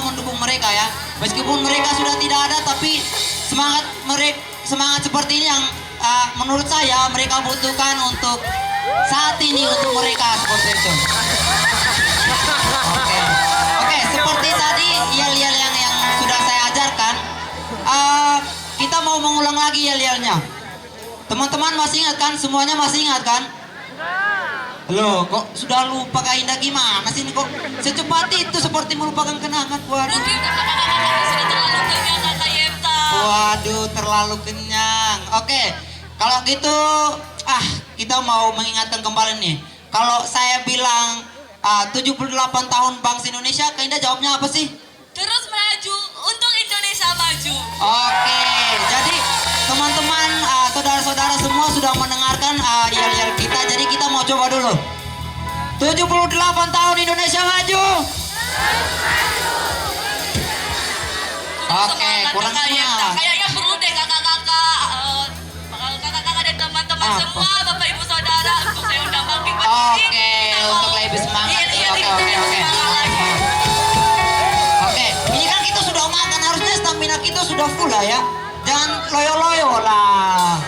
mendukung mereka ya. Meskipun mereka sudah tidak ada, tapi semangat seperti ini yang menurut saya mereka butuhkan untuk saat ini untuk mereka seperti itu. Oke, seperti tadi yel-yel yang sudah saya ajarkan, kita mau mengulang lagi yel-yelnya. Teman-teman masih ingat kan? Semuanya masih ingat kan? Loh, kok sudah lupa Kak Indah gimana sih ini kok secepat itu seperti melupakan kenangan. Waduh. Mungkin kakak-kakak sudah terlalu kenyang Kakak Yepta. Waduh, terlalu kenyang. Oke, kalau gitu kita mau mengingatkan kembali nih. Kalau saya bilang 78 tahun bangsa Indonesia, Kak Indah jawabnya apa sih? Terus melaju untuk Indonesia maju. Oke, jadi teman-teman, saudara-saudara semua sudah mendengarkan yel-yel kita. Jadi kita mau coba dulu. 78 tahun Indonesia maju. Oke, kurang semangat. Kayaknya perlu deh kakak-kakak, kakak-kakak dan teman-teman semua, bapak ibu saudara, untuk saya undang bangkit berdiri. Oke, untuk lebih semangat. Oke. Oke, ini kan kita sudah makan, harusnya stamina kita sudah full lah ya. Jangan loyo-loyo lah.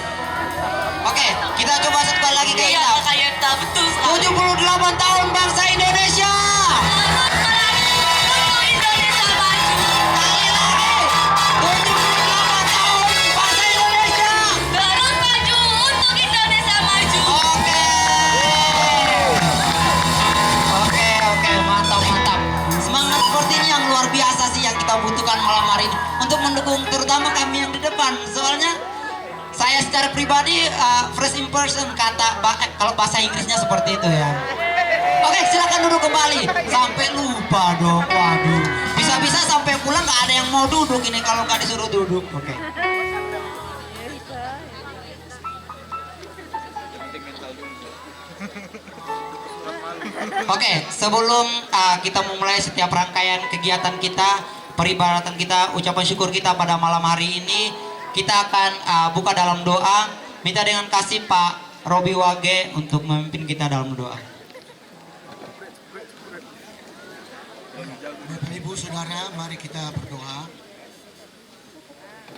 Oke, kita coba satu kali lagi Kak Iya, Indah. Kakak Yepta, betul sekali. 78 tahun bangsa Indonesia. Selamat melaju untuk Indonesia maju. Sekali lagi. 78 tahun bangsa Indonesia. Terus maju untuk Indonesia maju. Oke, mantap. Semangat seperti ini yang luar biasa sih yang kita butuhkan malam hari ini untuk mendukung terutama kami yang di depan. Soalnya saya secara pribadi first impression kalau bahasa Inggrisnya seperti itu ya. Oke, silakan duduk kembali. Sampai lupa dong, waduh. Bisa-bisa sampai pulang nggak ada yang mau duduk ini kalau nggak disuruh duduk. Oke. Oke, sebelum kita memulai setiap rangkaian kegiatan kita, peribadatan kita, ucapan syukur kita pada malam hari ini, kita akan buka dalam doa. Minta dengan kasih Pak Robi Wage untuk memimpin kita dalam doa. Bapak Ibu Saudara, mari kita berdoa.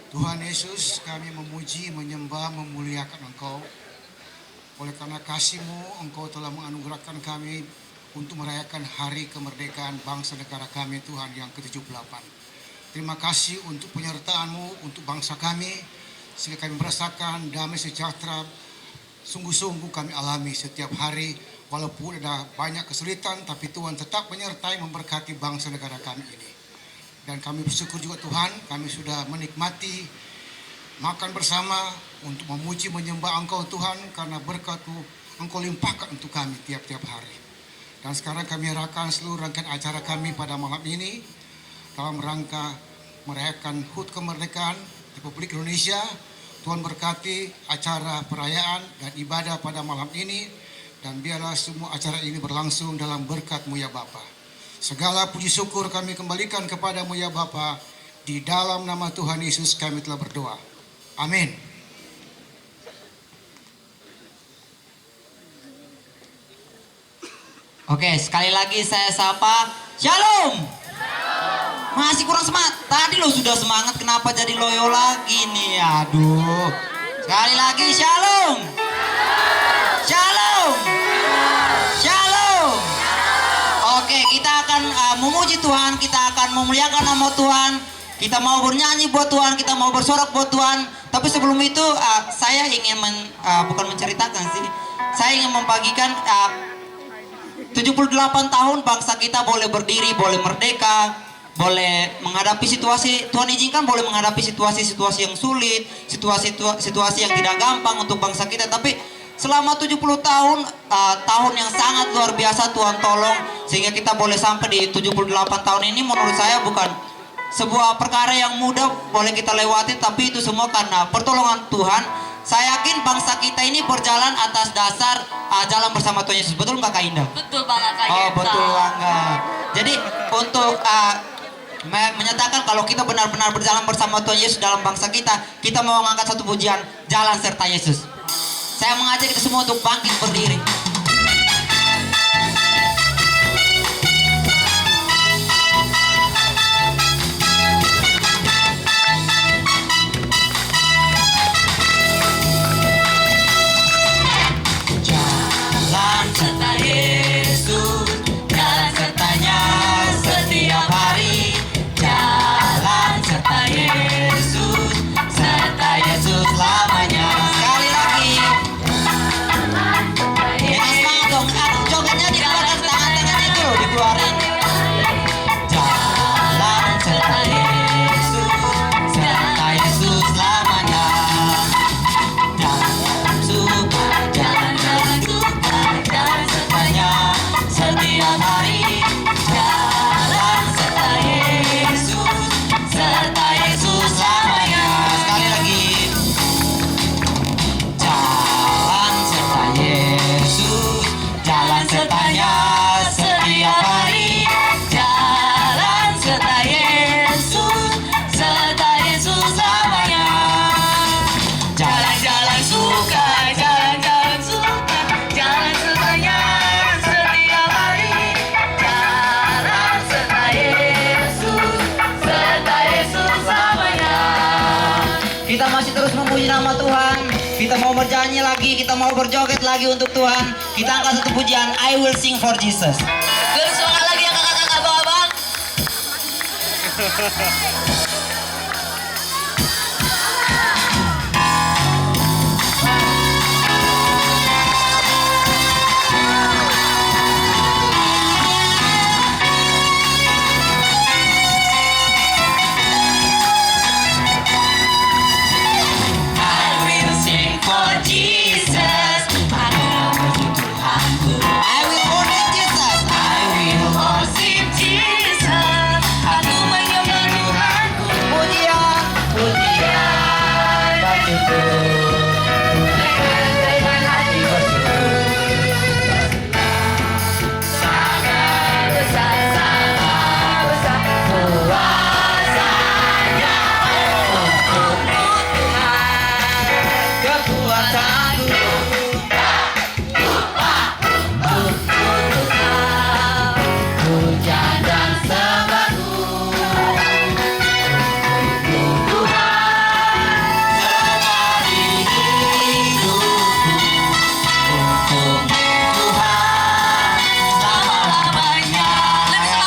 Tuhan Yesus, kami memuji, menyembah, memuliakan Engkau. Oleh karena kasih-Mu, Engkau telah menganugerahkan kami untuk merayakan hari kemerdekaan bangsa negara kami, Tuhan, yang ke-78. Terima kasih untuk penyertaan-Mu untuk bangsa kami, sehingga kami merasakan damai sejahtera. Sungguh-sungguh kami alami setiap hari, walaupun ada banyak kesulitan, tapi Tuhan tetap menyertai, memberkati bangsa negara kami ini. Dan kami bersyukur juga Tuhan, kami sudah menikmati makan bersama untuk memuji, menyembah Engkau Tuhan, karena berkat-Mu Engkau limpahkan untuk kami tiap-tiap hari. Dan sekarang kami arahkan seluruh rangkaian acara kami pada malam ini dalam rangka merayakan HUT kemerdekaan Republik Indonesia. Tuhan berkati acara perayaan dan ibadah pada malam ini, dan biarlah semua acara ini berlangsung dalam berkat-Mu ya Bapa. Segala puji syukur kami kembalikan kepada-Mu ya Bapa. Di dalam nama Tuhan Yesus kami telah berdoa. Amin. Oke, sekali lagi saya sapa. Shalom. Masih kurang semangat. Tadi lo sudah semangat, kenapa jadi loyo lagi nih? Aduh. Sekali lagi shalom. Shalom. Shalom. Oke, kita akan memuji Tuhan, kita akan memuliakan nama Tuhan. Kita mau bernyanyi buat Tuhan, kita mau bersorak buat Tuhan. Tapi sebelum itu saya ingin bukan menceritakan sih. Saya ingin membagikan 78 tahun bangsa kita boleh berdiri, boleh merdeka, boleh menghadapi situasi, Tuhan izinkan boleh menghadapi situasi-situasi yang sulit, situasi yang tidak gampang untuk bangsa kita. Tapi selama 70 tahun, tahun yang sangat luar biasa Tuhan tolong, sehingga kita boleh sampai di 78 tahun ini. Menurut saya bukan sebuah perkara yang mudah boleh kita lewati, tapi itu semua karena pertolongan Tuhan. Saya yakin bangsa kita ini berjalan atas dasar jalan bersama Tuhan Yesus. Betul nggak Kak Indah? Betul banget Kak Oh Yepta. betul banget. Jadi untuk menyatakan kalau kita benar-benar berjalan bersama Tuhan Yesus dalam bangsa kita, kita mau mengangkat satu pujian, Jalan Serta Yesus. Saya mengajak kita semua untuk bangkit berdiri. nama Tuhan. Kita mau bernyanyi lagi, kita mau berjoget lagi untuk Tuhan. Kita angkat satu pujian, I will sing for Jesus. Bersemangat lagi ya kakak-kakak, abang-abang. I will worship Jesus. Pujian, dan syukur. Lebih semangat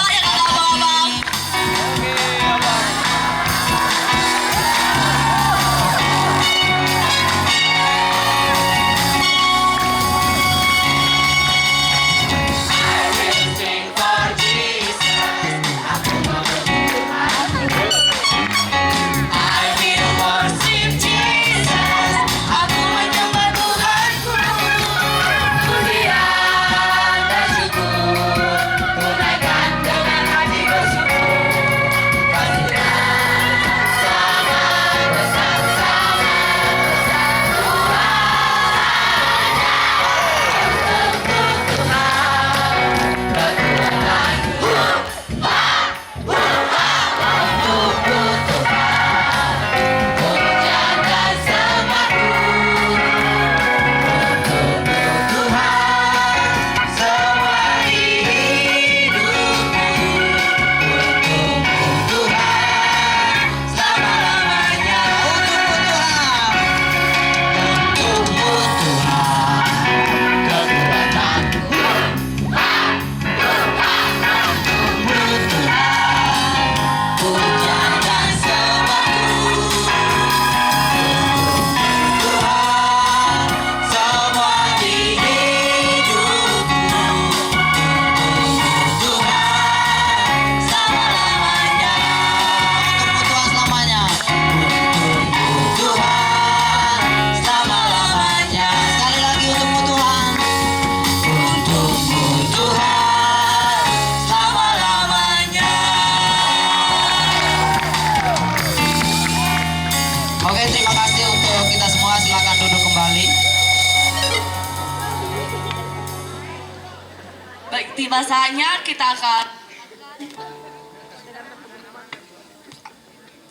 ya kakak, abang-abang. Sekali lagi untukmu Tuhan. Oke, terima kasih untuk kita semua. Silakan duduk kembali. Baik, tiba saatnya kita akan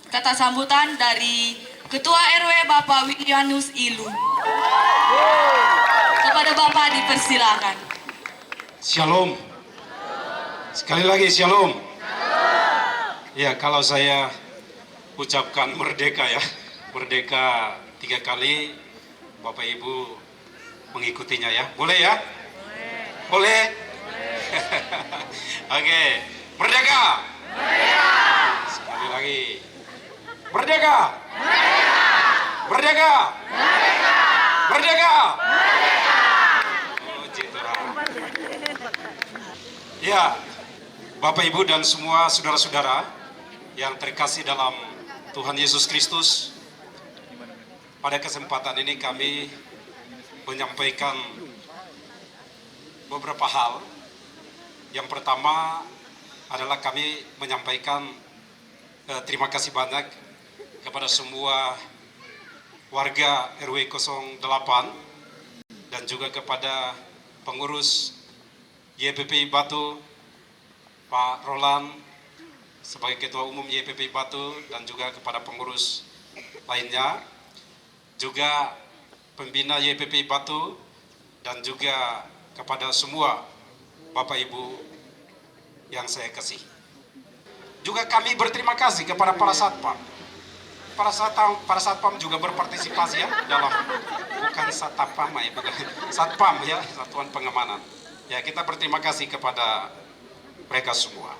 kata sambutan dari Ketua RW Bapak Willianus Ilu. Kepada Bapak dipersilakan. Shalom. Sekali lagi shalom. Ya, kalau saya ucapkan merdeka ya. Merdeka 3 kali, Bapak Ibu mengikutinya ya. Boleh ya? Boleh. Oke. Merdeka. Sekali lagi. Merdeka. Merdeka. Merdeka. Puji Tuhan. Ya, Bapak Ibu dan semua saudara-saudara yang terkasih dalam Tuhan Yesus Kristus, pada kesempatan ini kami menyampaikan beberapa hal. Yang pertama adalah kami menyampaikan terima kasih banyak kepada semua warga RW 08 dan juga kepada pengurus YPPI Batu, Pak Roland sebagai Ketua Umum YPPI Batu, dan juga kepada pengurus lainnya, juga pembina YPPI Batu, dan juga kepada semua Bapak Ibu yang saya kasih. Juga kami berterima kasih kepada para satpam para satpam juga berpartisipasi ya dalam, bukan satpam ya, bukan satpam ya, satuan pengamanan. Ya, kita berterima kasih kepada mereka semua.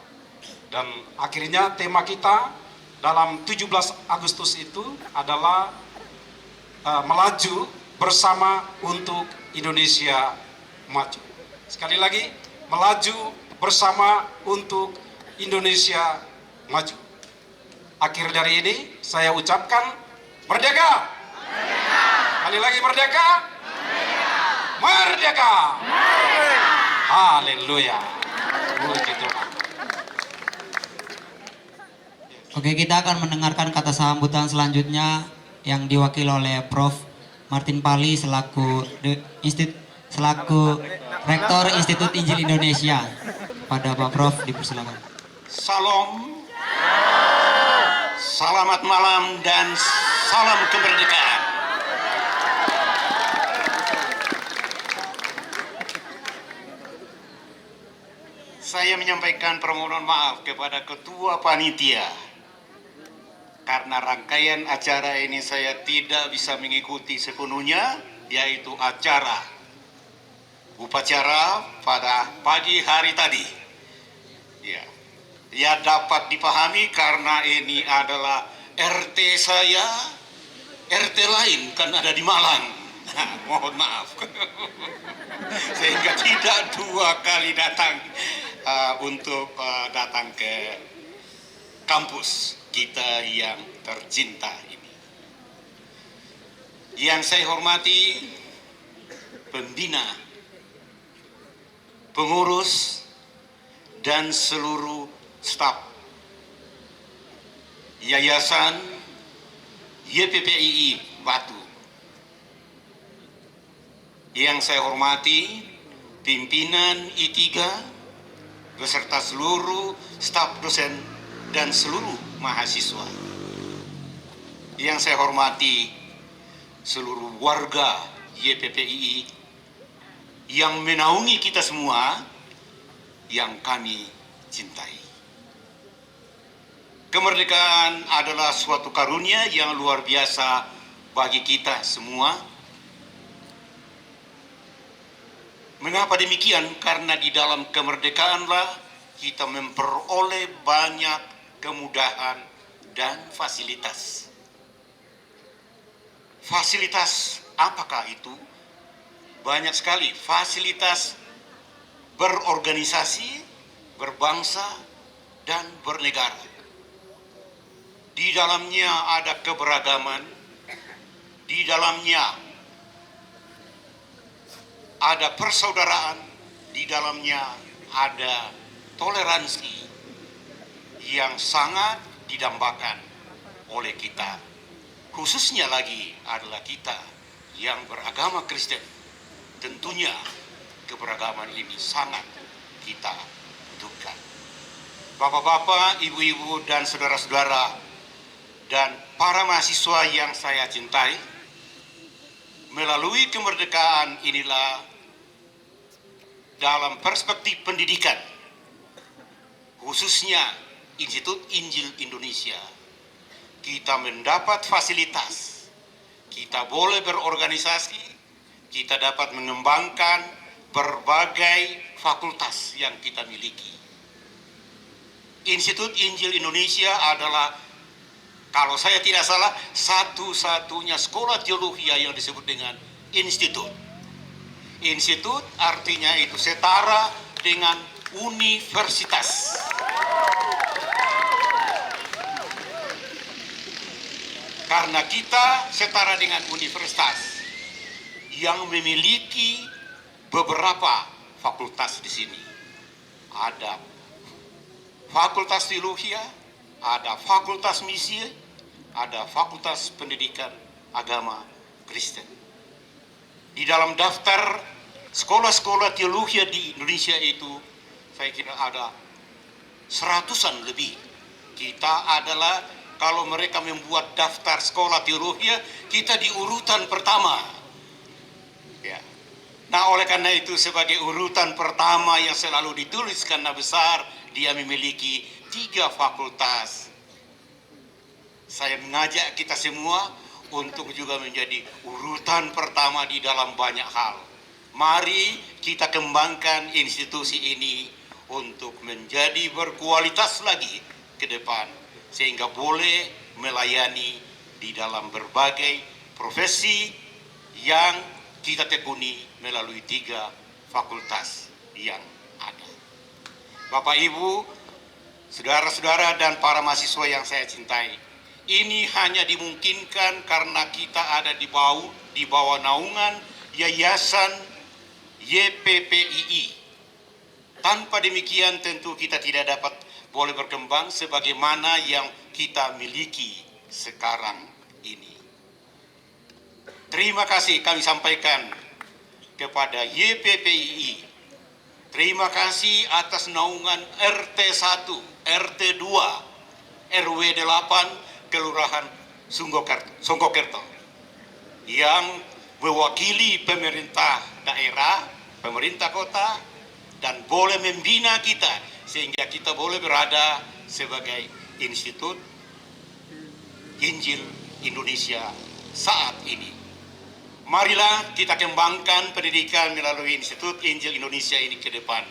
Dan akhirnya tema kita dalam 17 Agustus itu adalah melaju bersama untuk Indonesia maju. Sekali lagi, melaju bersama untuk Indonesia maju. Akhir dari ini saya ucapkan merdeka. Merdeka. Kali lagi merdeka. Merdeka. Merdeka. Haleluya. Puji Tuhan. Oke, kita akan mendengarkan kata sambutan selanjutnya yang diwakili oleh Prof. Martin Pali selaku Rektor Institut Injil Indonesia. Pada Pak Prof, dipersilakan. Salam, selamat malam dan salam kemerdekaan. Saya menyampaikan permohonan maaf kepada Ketua Panitia karena rangkaian acara ini saya tidak bisa mengikuti sepenuhnya, yaitu upacara pada pagi hari tadi. Ya dapat dipahami karena ini adalah RT saya, RT lain kan ada di Malang. Mohon maaf. Sehingga tidak 2 kali datang untuk datang ke kampus kita yang tercinta ini. Yang saya hormati pembina, pengurus, dan seluruh staf Yayasan YPPII Batu. Yang saya hormati pimpinan I3 beserta seluruh staf dosen dan seluruh mahasiswa. Yang saya hormati seluruh warga YPPII yang menaungi kita semua yang kami cintai. Kemerdekaan adalah suatu karunia yang luar biasa bagi kita semua. Mengapa demikian? Karena di dalam kemerdekaanlah kita memperoleh banyak kemudahan dan fasilitas. Fasilitas apakah itu? Banyak sekali. Fasilitas berorganisasi, berbangsa, dan bernegara. Di dalamnya ada keberagaman, di dalamnya ada persaudaraan, di dalamnya ada toleransi yang sangat didambakan oleh kita. Khususnya lagi adalah kita yang beragama Kristen. Tentunya keberagaman ini sangat kita butuhkan. Bapak-bapak, ibu-ibu, dan saudara-saudara, dan para mahasiswa yang saya cintai, melalui kemerdekaan inilah dalam perspektif pendidikan, khususnya Institut Injil Indonesia, kita mendapat fasilitas, kita boleh berorganisasi, kita dapat mengembangkan berbagai fakultas yang kita miliki. Institut Injil Indonesia adalah, kalau saya tidak salah, satu-satunya sekolah teologi yang disebut dengan institut. Institut artinya itu setara dengan universitas. Karena kita setara dengan universitas yang memiliki beberapa fakultas di sini. Ada fakultas teologi, ada fakultas misi, ada fakultas pendidikan agama Kristen. Di dalam daftar sekolah-sekolah teologi di Indonesia itu, saya kira ada 100-an lebih. Kita adalah, kalau mereka membuat daftar sekolah teologi, kita di urutan pertama. Ya. Nah, oleh karena itu sebagai urutan pertama yang selalu ditulis karena besar, dia memiliki 3 fakultas. saya mengajak kita semua untuk juga menjadi urutan pertama di dalam banyak hal. Mari kita kembangkan institusi ini untuk menjadi berkualitas lagi ke depan, sehingga boleh melayani di dalam berbagai profesi yang kita tekuni melalui 3 fakultas yang ada. Bapak Ibu, saudara-saudara dan para mahasiswa yang saya cintai, ini hanya dimungkinkan karena kita ada di bawah naungan Yayasan YPPII. Tanpa demikian tentu kita tidak dapat boleh berkembang sebagaimana yang kita miliki sekarang ini. Terima kasih kami sampaikan kepada YPPII. Terima kasih atas naungan RT 1, RT 2, RW 8, Kelurahan Songkokerto yang mewakili pemerintah daerah, pemerintah kota, dan boleh membina kita sehingga kita boleh berada sebagai Institut Injil Indonesia saat ini. Marilah kita kembangkan pendidikan melalui Institut Injil Indonesia ini ke depan.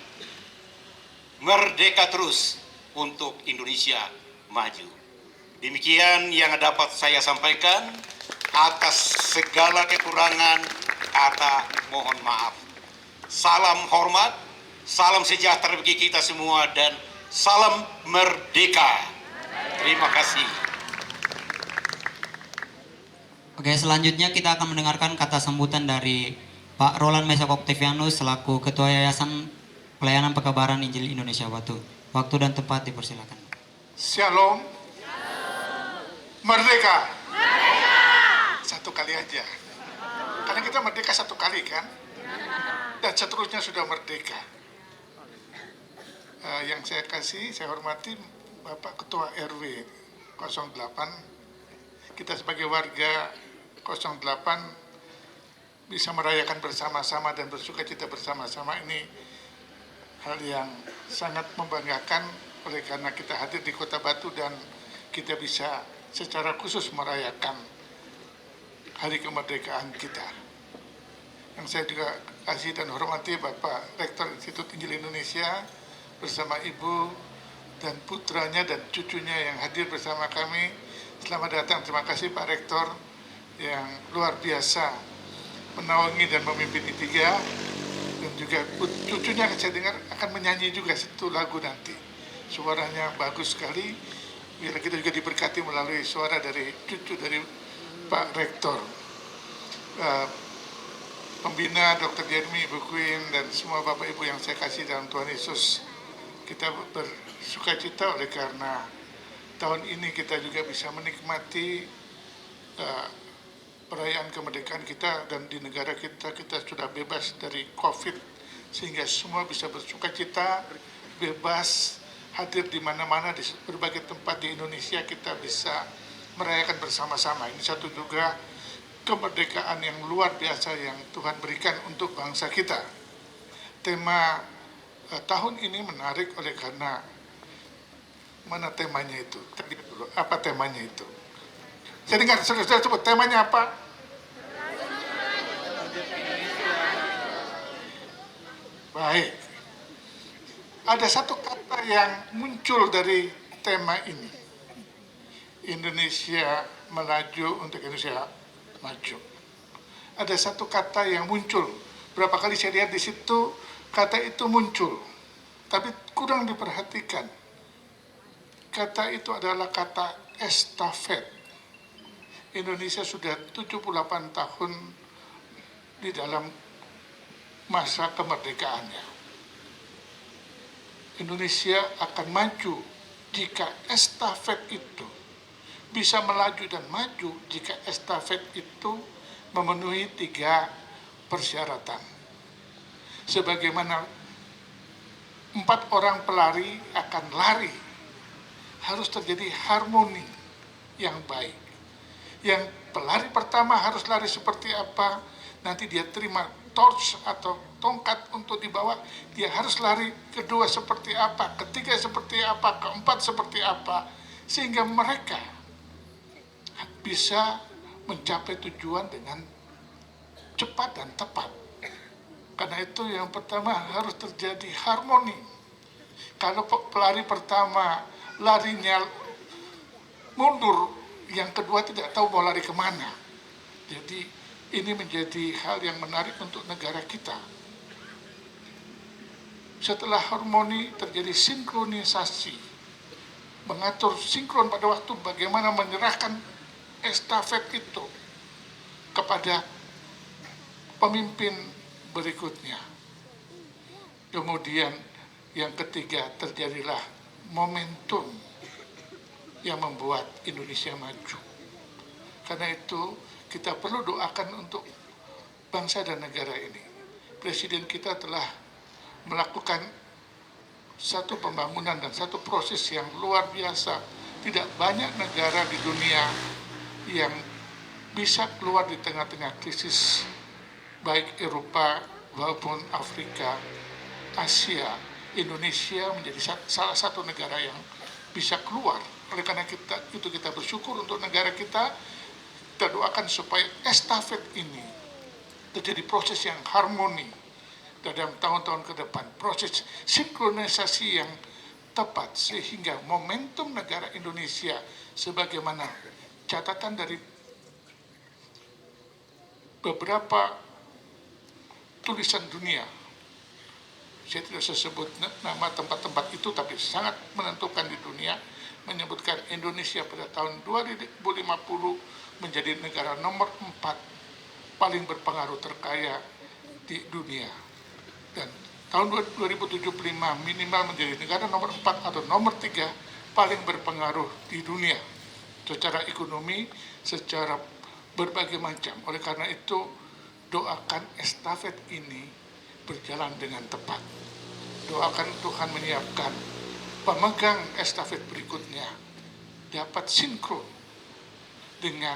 Merdeka terus untuk Indonesia maju. Demikian yang dapat saya sampaikan. Atas segala kekurangan kata mohon maaf. Salam hormat, salam sejahtera bagi kita semua, dan salam merdeka. Terima kasih. Oke, selanjutnya kita akan mendengarkan kata sambutan dari Pak Roland Mesak Octavianus selaku Ketua Yayasan Pelayanan Pekabaran Injil Indonesia Batu. Waktu dan tempat dipersilakan. Shalom. Merdeka. Satu kali aja. Karena kita merdeka satu kali kan. Dan seterusnya sudah merdeka. Yang saya kasih, saya hormati Bapak Ketua RW 08. Kita sebagai warga 08 bisa merayakan bersama-sama dan bersukacita bersama-sama. Ini hal yang sangat membanggakan oleh karena kita hadir di Kota Batu dan kita bisa secara khusus merayakan hari kemerdekaan kita. Yang saya juga kasih dan hormati Bapak Rektor Institut Injil Indonesia bersama Ibu dan putranya dan cucunya yang hadir bersama kami. Selamat datang, terima kasih Pak Rektor yang luar biasa menaungi dan memimpin I3, dan juga cucunya saya dengar akan menyanyi juga satu lagu nanti. Suaranya bagus sekali. Biar kita juga diberkati melalui suara dari cucu dari Pak Rektor, pembina Dr. Jeremy, Ibu Queen, dan semua Bapak Ibu yang saya kasih dalam Tuhan Yesus. Kita bersukacita oleh karena tahun ini kita juga bisa menikmati perayaan kemerdekaan kita, dan di negara kita sudah bebas dari COVID, sehingga semua bisa bersukacita, bebas, hadir di mana-mana di berbagai tempat di Indonesia. Kita bisa merayakan bersama-sama. Ini satu juga kemerdekaan yang luar biasa yang Tuhan berikan untuk bangsa kita. Tema tahun ini menarik oleh karena mana temanya itu? Apa temanya itu? Saya dengar saudara sebut temanya apa? Baik. Ada satu kata yang muncul dari tema ini. Indonesia melaju untuk Indonesia maju. Ada satu kata yang muncul. Berapa kali saya lihat di situ kata itu muncul. Tapi kurang diperhatikan. Kata itu adalah kata estafet. Indonesia sudah 78 tahun di dalam masa kemerdekaannya. Indonesia akan maju jika estafet itu bisa melaju dan maju jika estafet itu memenuhi 3 persyaratan. Sebagaimana 4 orang pelari akan lari, harus terjadi harmoni yang baik. Yang pelari pertama harus lari seperti apa, nanti dia terima torch atau tongkat untuk dibawa, dia harus lari kedua seperti apa, ketiga seperti apa, keempat seperti apa, sehingga mereka bisa mencapai tujuan dengan cepat dan tepat. Karena itu yang pertama harus terjadi harmoni. Kalau pelari pertama larinya mundur, yang kedua tidak tahu mau lari kemana. Jadi ini menjadi hal yang menarik untuk negara kita. Setelah harmoni terjadi sinkronisasi, mengatur sinkron pada waktu bagaimana menyerahkan estafet itu kepada pemimpin berikutnya. Kemudian yang ketiga terjadilah momentum yang membuat Indonesia maju. Karena itu kita perlu doakan untuk bangsa dan negara ini. Presiden kita telah melakukan satu pembangunan dan satu proses yang luar biasa. Tidak banyak negara di dunia yang bisa keluar di tengah-tengah krisis, baik Eropa maupun Afrika, Asia. Indonesia menjadi salah satu negara yang bisa keluar. Oleh karena kita bersyukur untuk negara kita. Kita doakan supaya estafet ini terjadi proses yang harmoni dalam tahun-tahun ke depan, proses sinkronisasi yang tepat sehingga momentum negara Indonesia sebagaimana catatan dari beberapa tulisan dunia. Saya tidak sebut nama tempat-tempat itu, tapi sangat menentukan di dunia, menyebutkan Indonesia pada tahun 2050 menjadi negara nomor 4 paling berpengaruh terkaya di dunia. Dan tahun 2075 minimal menjadi negara nomor 4 atau nomor 3 paling berpengaruh di dunia. Secara ekonomi, secara berbagai macam. Oleh karena itu, doakan estafet ini berjalan dengan tepat. Doakan Tuhan menyiapkan pemegang estafet berikutnya dapat sinkron dengan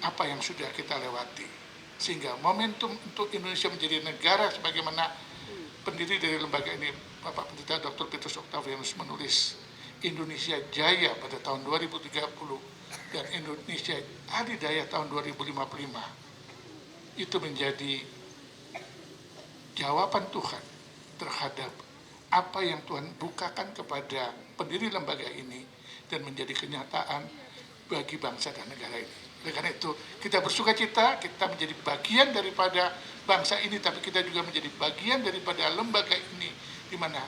apa yang sudah kita lewati. Sehingga momentum untuk Indonesia menjadi negara sebagaimana pendiri dari lembaga ini, Bapak Pendeta Dr. Petrus Octavianus menulis Indonesia Jaya pada tahun 2030 dan Indonesia Adidaya tahun 2055. Itu menjadi jawaban Tuhan terhadap apa yang Tuhan bukakan kepada pendiri lembaga ini dan menjadi kenyataan bagi bangsa dan negara ini. Oleh karena itu, kita bersuka cita, kita menjadi bagian daripada bangsa ini, tapi kita juga menjadi bagian daripada lembaga ini, di mana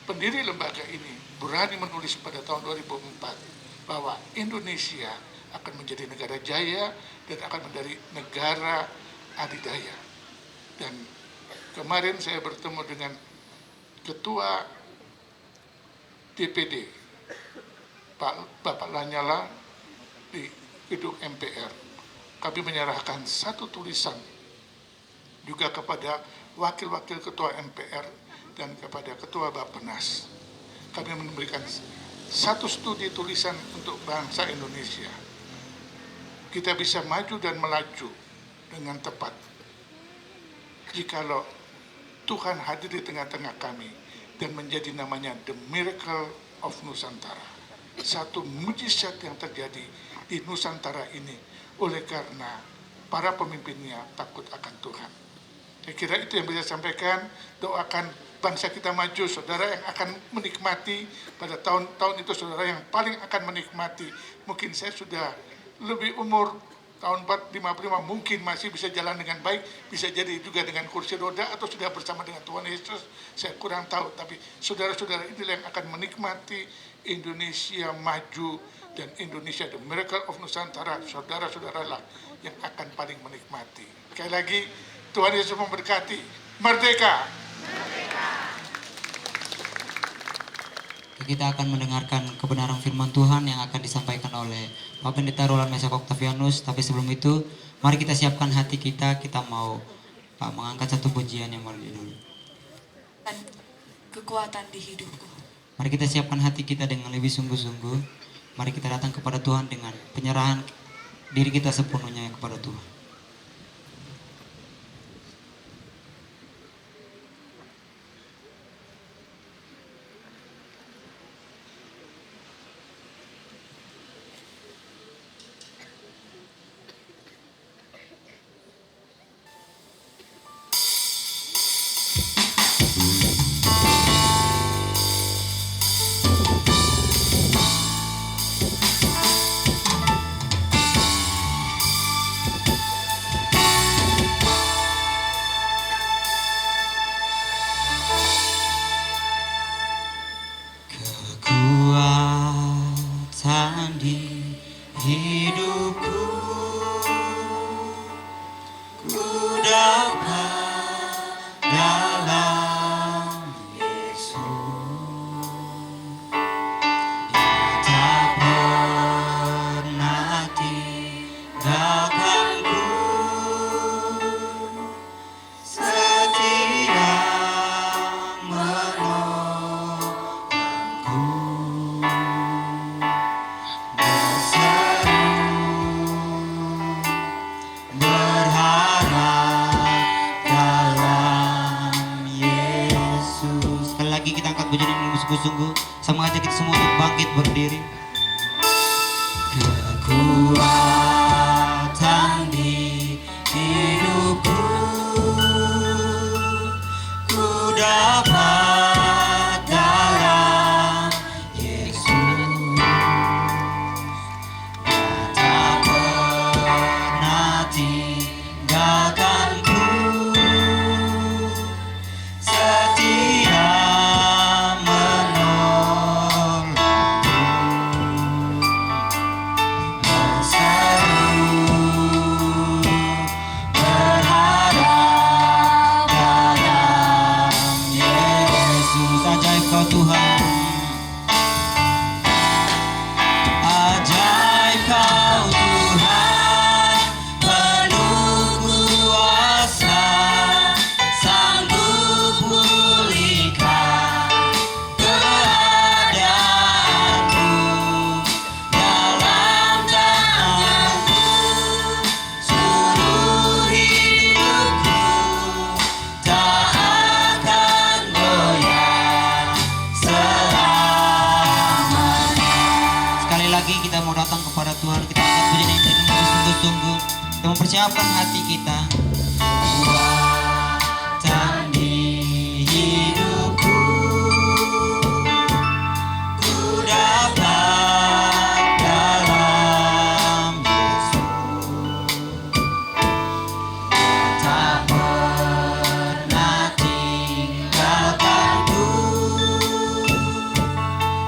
pendiri lembaga ini berani menulis pada tahun 2004 bahwa Indonesia akan menjadi negara jaya dan akan menjadi negara adidaya. Dan kemarin saya bertemu dengan Ketua DPD, Bapak Lanyala, di gedung MPR. Kami menyerahkan satu tulisan juga kepada wakil-wakil ketua MPR dan kepada ketua Bappenas. Kami memberikan satu studi tulisan untuk bangsa Indonesia. Kita bisa maju dan melaju dengan tepat jikalau Tuhan hadir di tengah-tengah kami dan menjadi namanya The Miracle of Nusantara. Satu mujizat yang terjadi di Nusantara ini oleh karena para pemimpinnya takut akan Tuhan. Saya kira itu yang bisa saya sampaikan. Doakan bangsa kita maju, saudara yang akan menikmati pada tahun-tahun itu, saudara yang paling akan menikmati. Mungkin saya sudah lebih umur, tahun 455 mungkin masih bisa jalan dengan baik, bisa jadi juga dengan kursi roda atau sudah bersama dengan Tuhan Yesus, saya kurang tahu. Tapi saudara-saudara inilah yang akan menikmati Indonesia maju dan Indonesia the Miracle of Nusantara. Saudara-saudara lah yang akan paling menikmati. Sekali lagi, Tuhan Yesus memberkati. Merdeka! Kita akan mendengarkan kebenaran firman Tuhan yang akan disampaikan oleh Pak Pendeta Roland Meshak Octavianus. Tapi sebelum itu, mari kita siapkan hati kita. Kita mau mengangkat satu pujian yang mau dulu. Kekuatan di hidupku. Mari kita siapkan hati kita dengan lebih sungguh-sungguh. Mari kita datang kepada Tuhan dengan penyerahan diri kita sepenuhnya kepada Tuhan. di hidupku, ku dapat dalam Yesus. Dia tak pernah tinggalkanku, setia menolongku, berharap dalam Yesus. Sekali lagi kita angkat pujian ini sungguh-sungguh. Saya mengajak kita semua untuk bangkit berdiri. Kekuatan di hidupku, ku dapat dalam Yesus. Dia tak pernah tinggalkanku, setia menolongku, berharap dalam Yesus. Ajaib kau Tuhan, ajaib kau Tuhan, penuh kuasa, sanggup pulihkan keadaanku. Dalam tangan-Mu seluruh hidupku tak akan goyah selamanya. Sekali lagi kita mau datang kepada Tuhan, kita angkat pujian ini dengan sungguh-sungguh. Kita mempersiapkan hati kita. Kekuatan di hidupku, ku dapat dalam Yesus. Dia tak pernah tinggalkanku,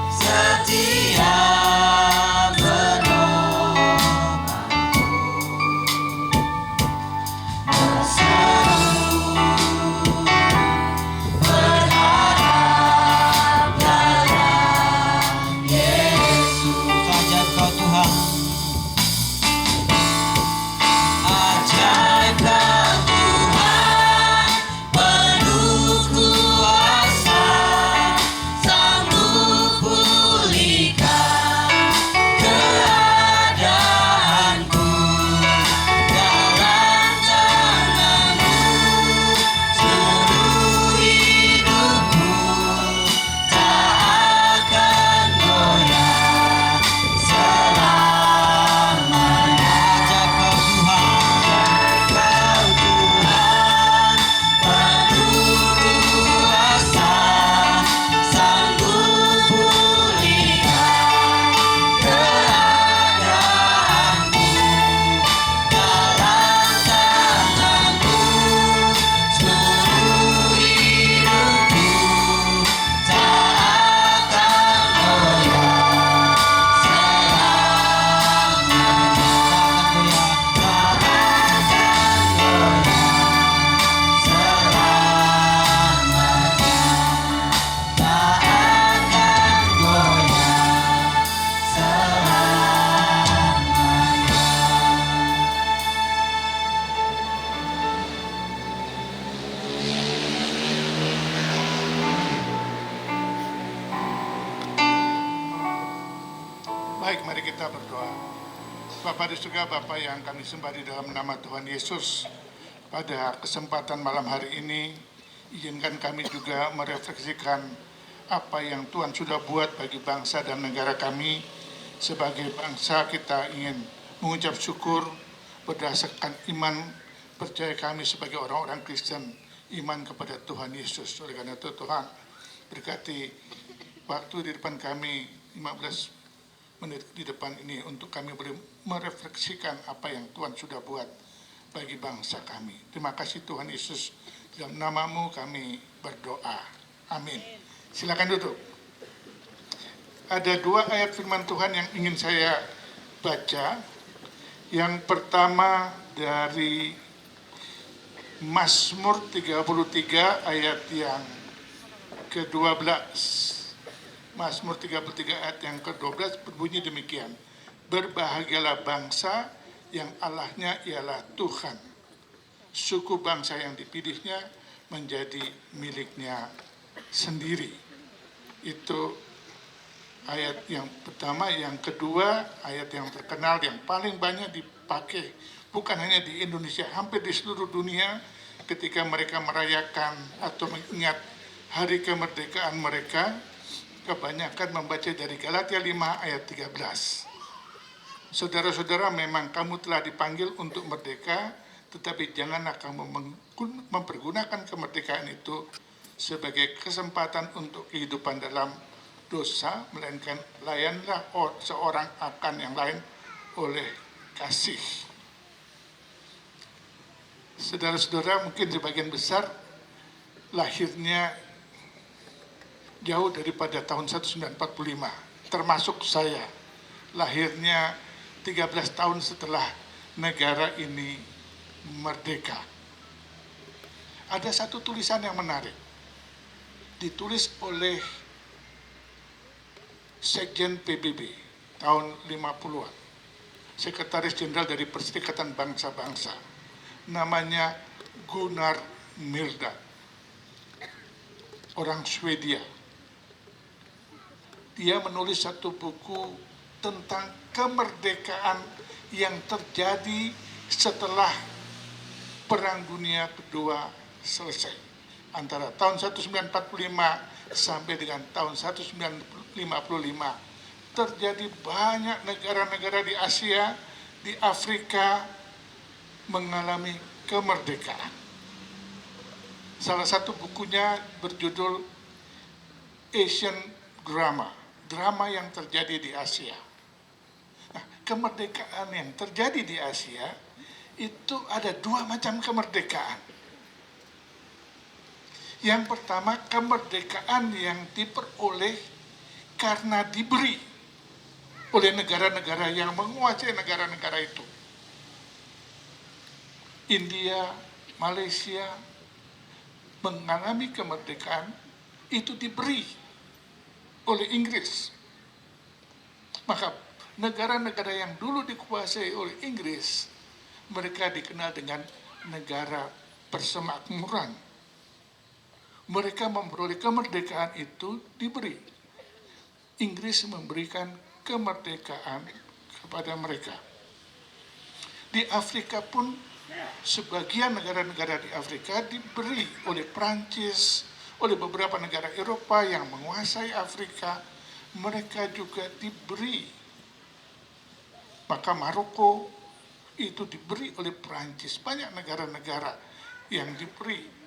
setia menolongku, berharap dalam Yesus. Ajaib kau Tuhan, ajaib kau Tuhan, penuh kuasa, sanggup pulihkan keadaanku. Dalam tangan-Mu seluruh hidupku tak akan goyah selamanya. Ajaib kau Tuhan, penuh kuasa, sanggup pulihkan keadaanku. Dalam tangan-Mu seluruh hidupku tak akan goyah Baik, mari kita berdoa. Bapa di surga, Bapa yang kami sembah di dalam nama Tuhan Yesus, pada kesempatan malam hari ini, izinkan kami juga merefleksikan apa yang Tuhan sudah buat bagi bangsa dan negara kami. Sebagai bangsa kita ingin mengucap syukur berdasarkan iman, percaya kami sebagai orang-orang Kristen, iman kepada Tuhan Yesus. Oleh karena itu Tuhan, berkati waktu di depan kami 15 menit di depan ini untuk kami boleh merefleksikan apa yang Tuhan sudah buat bagi bangsa kami. Terima kasih Tuhan Yesus, dalam nama-Mu kami berdoa. Amin. Silakan duduk. ada dua ayat firman Tuhan yang ingin saya baca. Yang pertama dari Mazmur 33 ayat yang ke-12. Mazmur 33 ayat yang ke-12 berbunyi demikian. Berbahagialah bangsa yang Allahnya ialah Tuhan. Suku bangsa yang dipilihnya menjadi miliknya sendiri. Itu ayat yang pertama. Yang kedua, ayat yang terkenal yang paling banyak dipakai bukan hanya di Indonesia, hampir di seluruh dunia ketika mereka merayakan atau mengingat hari kemerdekaan mereka, kebanyakan membaca dari Galatia 5 ayat 13. Saudara-saudara, memang kamu telah dipanggil untuk merdeka, tetapi janganlah kamu mempergunakan kemerdekaan itu sebagai kesempatan untuk kehidupan dalam dosa, melainkan layanlah seorang akan yang lain oleh kasih. Saudara-saudara, mungkin sebagian besar lahirnya jauh daripada tahun 1945, termasuk saya. Lahirnya 13 tahun setelah negara ini merdeka. Ada satu tulisan yang menarik, ditulis oleh Sekjen PBB tahun 50-an, Sekretaris Jenderal dari Perserikatan Bangsa-Bangsa, namanya Gunnar Myrdal, orang Swedia. Dia menulis satu buku tentang kemerdekaan yang terjadi setelah Perang Dunia Kedua selesai. Antara tahun 1945 sampai dengan tahun 1955 terjadi banyak negara-negara di Asia, di Afrika mengalami kemerdekaan. Salah satu bukunya berjudul Asian Drama, drama yang terjadi di Asia. Nah, kemerdekaan yang terjadi di Asia itu ada dua macam kemerdekaan. Yang pertama, kemerdekaan yang diperoleh karena diberi oleh negara-negara yang menguasai negara-negara itu. India, Malaysia mengalami kemerdekaan itu diberi oleh Inggris. Maka negara-negara yang dulu dikuasai oleh Inggris, mereka dikenal dengan negara persemakmuran. Mereka memperoleh kemerdekaan itu diberi. Inggris memberikan kemerdekaan kepada mereka. Di Afrika pun sebagian negara-negara di Afrika diberi oleh Prancis, oleh beberapa negara Eropa yang menguasai Afrika, mereka juga diberi. Maka Maroko itu diberi oleh Prancis. Banyak negara-negara yang diberi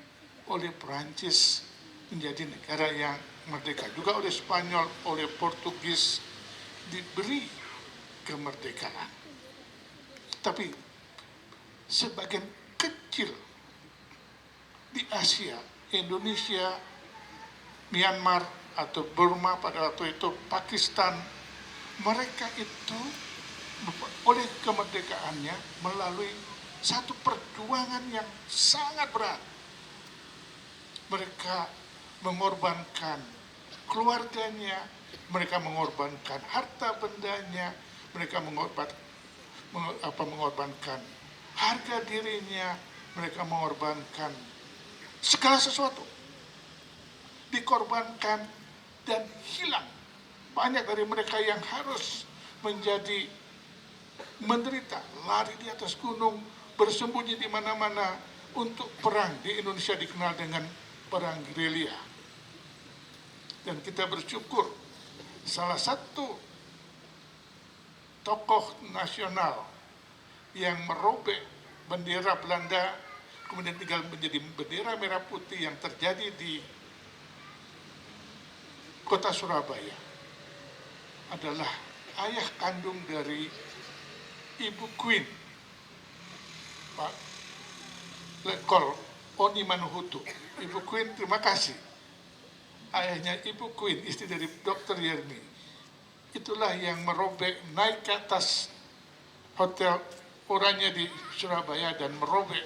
oleh Prancis menjadi negara yang merdeka. Juga oleh Spanyol, oleh Portugis diberi kemerdekaan. Tapi sebagian kecil di Asia, Indonesia, Myanmar atau Burma pada waktu itu, Pakistan, mereka itu oleh kemerdekaannya melalui satu perjuangan yang sangat berat. Mereka mengorbankan keluarganya, mereka mengorbankan harta bendanya, mereka mengorbankan harga dirinya, mereka mengorbankan segala sesuatu. Dikorbankan dan hilang. Banyak dari mereka yang harus menjadi menderita, lari di atas gunung, bersembunyi di mana-mana untuk perang. Di Indonesia dikenal dengan perang gerilya. Dan kita bersyukur salah satu tokoh nasional yang merobek bendera Belanda kemudian tinggal menjadi bendera merah putih yang terjadi di kota Surabaya adalah ayah kandung dari Ibu Queen, Pak Letkol Oni Manuhutu. Ibu Queen, terima kasih. Ayahnya Ibu Queen, istri dari Dr. Yermi, itulah yang merobek, naik ke atas hotel orangnya di Surabaya dan merobek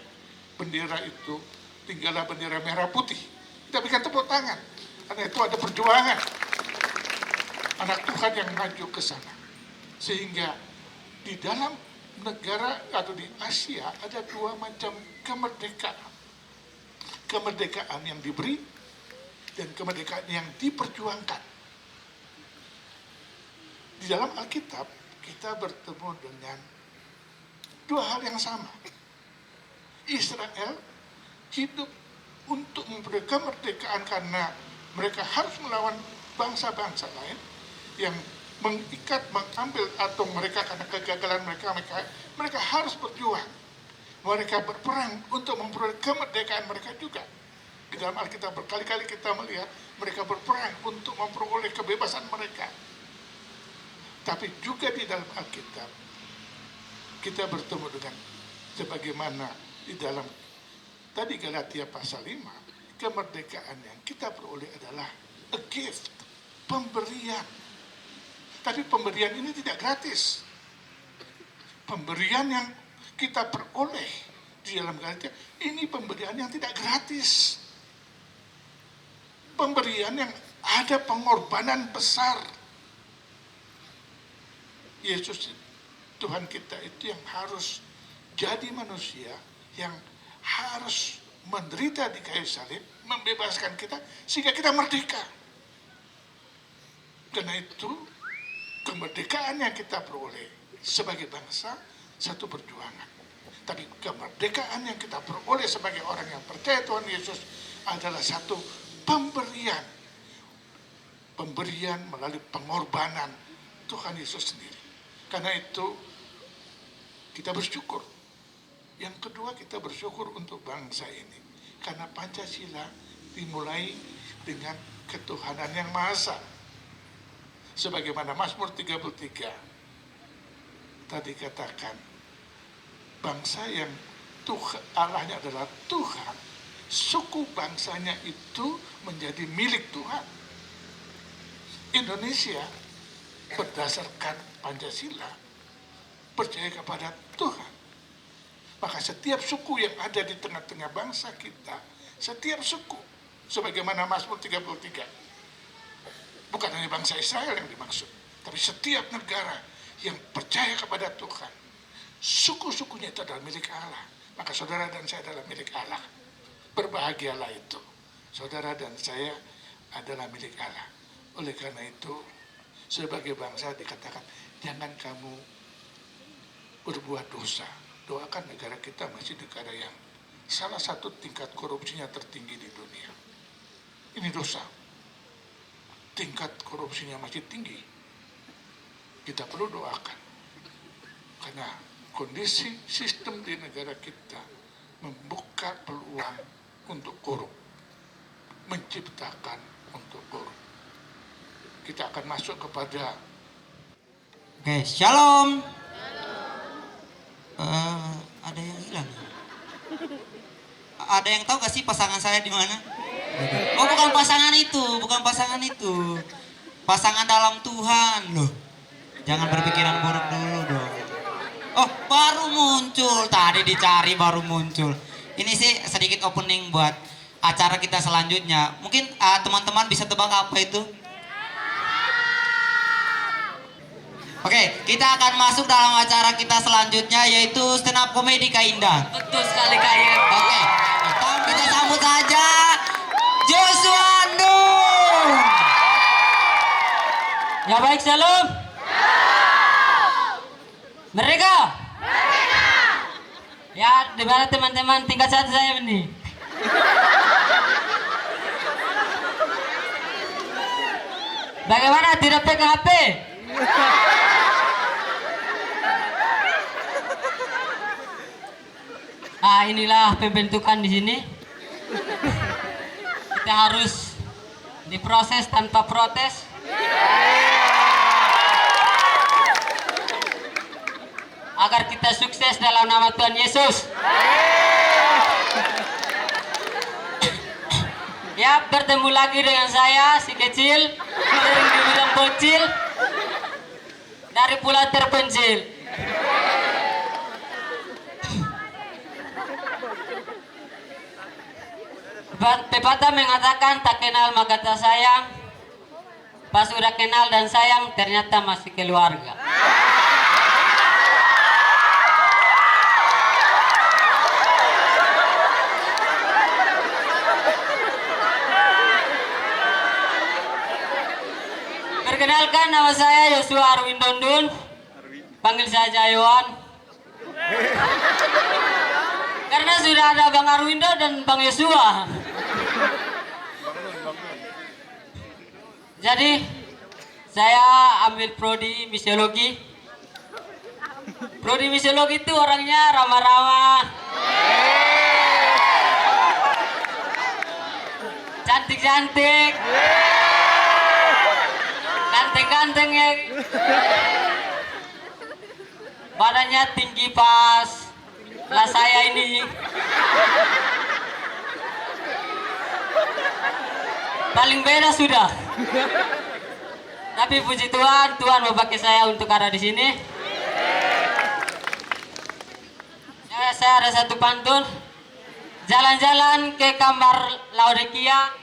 bendera itu, tinggallah bendera merah putih. Kita berikan tepuk tangan, karena itu ada perjuangan anak Tuhan yang maju ke sana. Sehingga di dalam negara atau di Asia ada dua macam kemerdekaan. Kemerdekaan yang diberi dan kemerdekaan yang diperjuangkan. Di dalam Alkitab kita bertemu dengan dua hal yang sama. Israel hidup untuk memperoleh kemerdekaan karena mereka harus melawan bangsa-bangsa lain yang mengikat, mengambil atau mereka karena kegagalan mereka harus berjuang. Mereka berperang untuk memperoleh kemerdekaan mereka juga. Di dalam Alkitab berkali-kali kita melihat mereka berperang untuk memperoleh kebebasan mereka. Tapi juga di dalam Alkitab kita bertemu dengan sebagaimana di dalam tadi Galatia pasal 5, kemerdekaan yang kita peroleh adalah a gift, pemberian. Tapi pemberian ini tidak gratis. Pemberian yang kita peroleh di dalam Galatia ini pemberian yang tidak gratis. Pemberian yang ada pengorbanan besar. Yesus Tuhan kita itu yang harus jadi manusia, yang harus menderita di kayu salib, membebaskan kita sehingga kita merdeka. Karena itu kemerdekaan yang kita peroleh sebagai bangsa satu perjuangan. Tapi kemerdekaan yang kita peroleh sebagai orang yang percaya Tuhan Yesus adalah satu pemberian. Pemberian melalui pengorbanan Tuhan Yesus sendiri. Karena itu kita bersyukur. Yang kedua kita bersyukur untuk bangsa ini. Karena Pancasila dimulai dengan ketuhanan yang Maha Esa. Sebagaimana Mazmur 33 tadi katakan, bangsa yang Allahnya adalah Tuhan, suku bangsanya itu menjadi milik Tuhan. Indonesia berdasarkan Pancasila percaya kepada Tuhan. Maka setiap suku yang ada di tengah-tengah bangsa kita, setiap suku, sebagaimana Mazmur 33, bukan hanya bangsa Israel yang dimaksud, tapi setiap negara yang percaya kepada Tuhan, suku-sukunya itu adalah milik Allah. Maka saudara dan saya adalah milik Allah. Berbahagialah itu. Saudara dan saya adalah milik Allah. Oleh karena itu, sebagai bangsa dikatakan, jangan kamu berbuat dosa. Doakan negara kita masih negara yang salah satu tingkat korupsinya tertinggi di dunia. Ini dosa. Tingkat korupsinya masih tinggi. Kita perlu doakan. Karena kondisi sistem di negara kita membuka peluang untuk korup. Menciptakan untuk korup. Kita akan masuk kepada Shalom. Ada yang hilang. Ada yang tahu gak sih pasangan saya di mana? Oh, bukan pasangan itu, bukan pasangan itu. Pasangan dalam Tuhan loh. Jangan berpikiran buruk dulu dong. Oh, baru muncul. Tadi dicari baru muncul. Ini sih sedikit opening buat acara kita selanjutnya. Mungkin teman-teman bisa tebak apa itu? Oke, kita akan masuk dalam acara kita selanjutnya yaitu stand up comedy Kak Indah. Betul sekali Kak Yep. Oke, kita sambut saja Joshua Andung. Ya baik, shalom. Mereka. Ya, di mana teman-teman tingkat satu saya ini? Bagaimana tidak pegang HP? Inilah pembentukan di sini. Kita harus diproses tanpa protes. Agar kita sukses dalam nama Tuhan Yesus. Ya, bertemu lagi dengan saya, si kecil, sering dibilang bocil. dari pulau terpencil. Pepatah mengatakan tak kenal maka tak sayang. Pas udah kenal dan sayang ternyata masih keluarga. Perkenalkan, nama saya Yosua Arwin Dondun. Panggil saja Yohan. Karena sudah ada Bang Arwindo dan Bang Yosua. Jadi saya ambil prodi misiologi. Prodi misiologi itu orangnya ramah-ramah, cantik-cantik, ganteng-ganteng ya. Badannya tinggi pas lah saya ini. Paling beda sudah. Tapi puji Tuhan, Tuhan mau pakai saya untuk ada di sini. Ya, saya ada satu pantun. Jalan-jalan ke kamar Laodikia,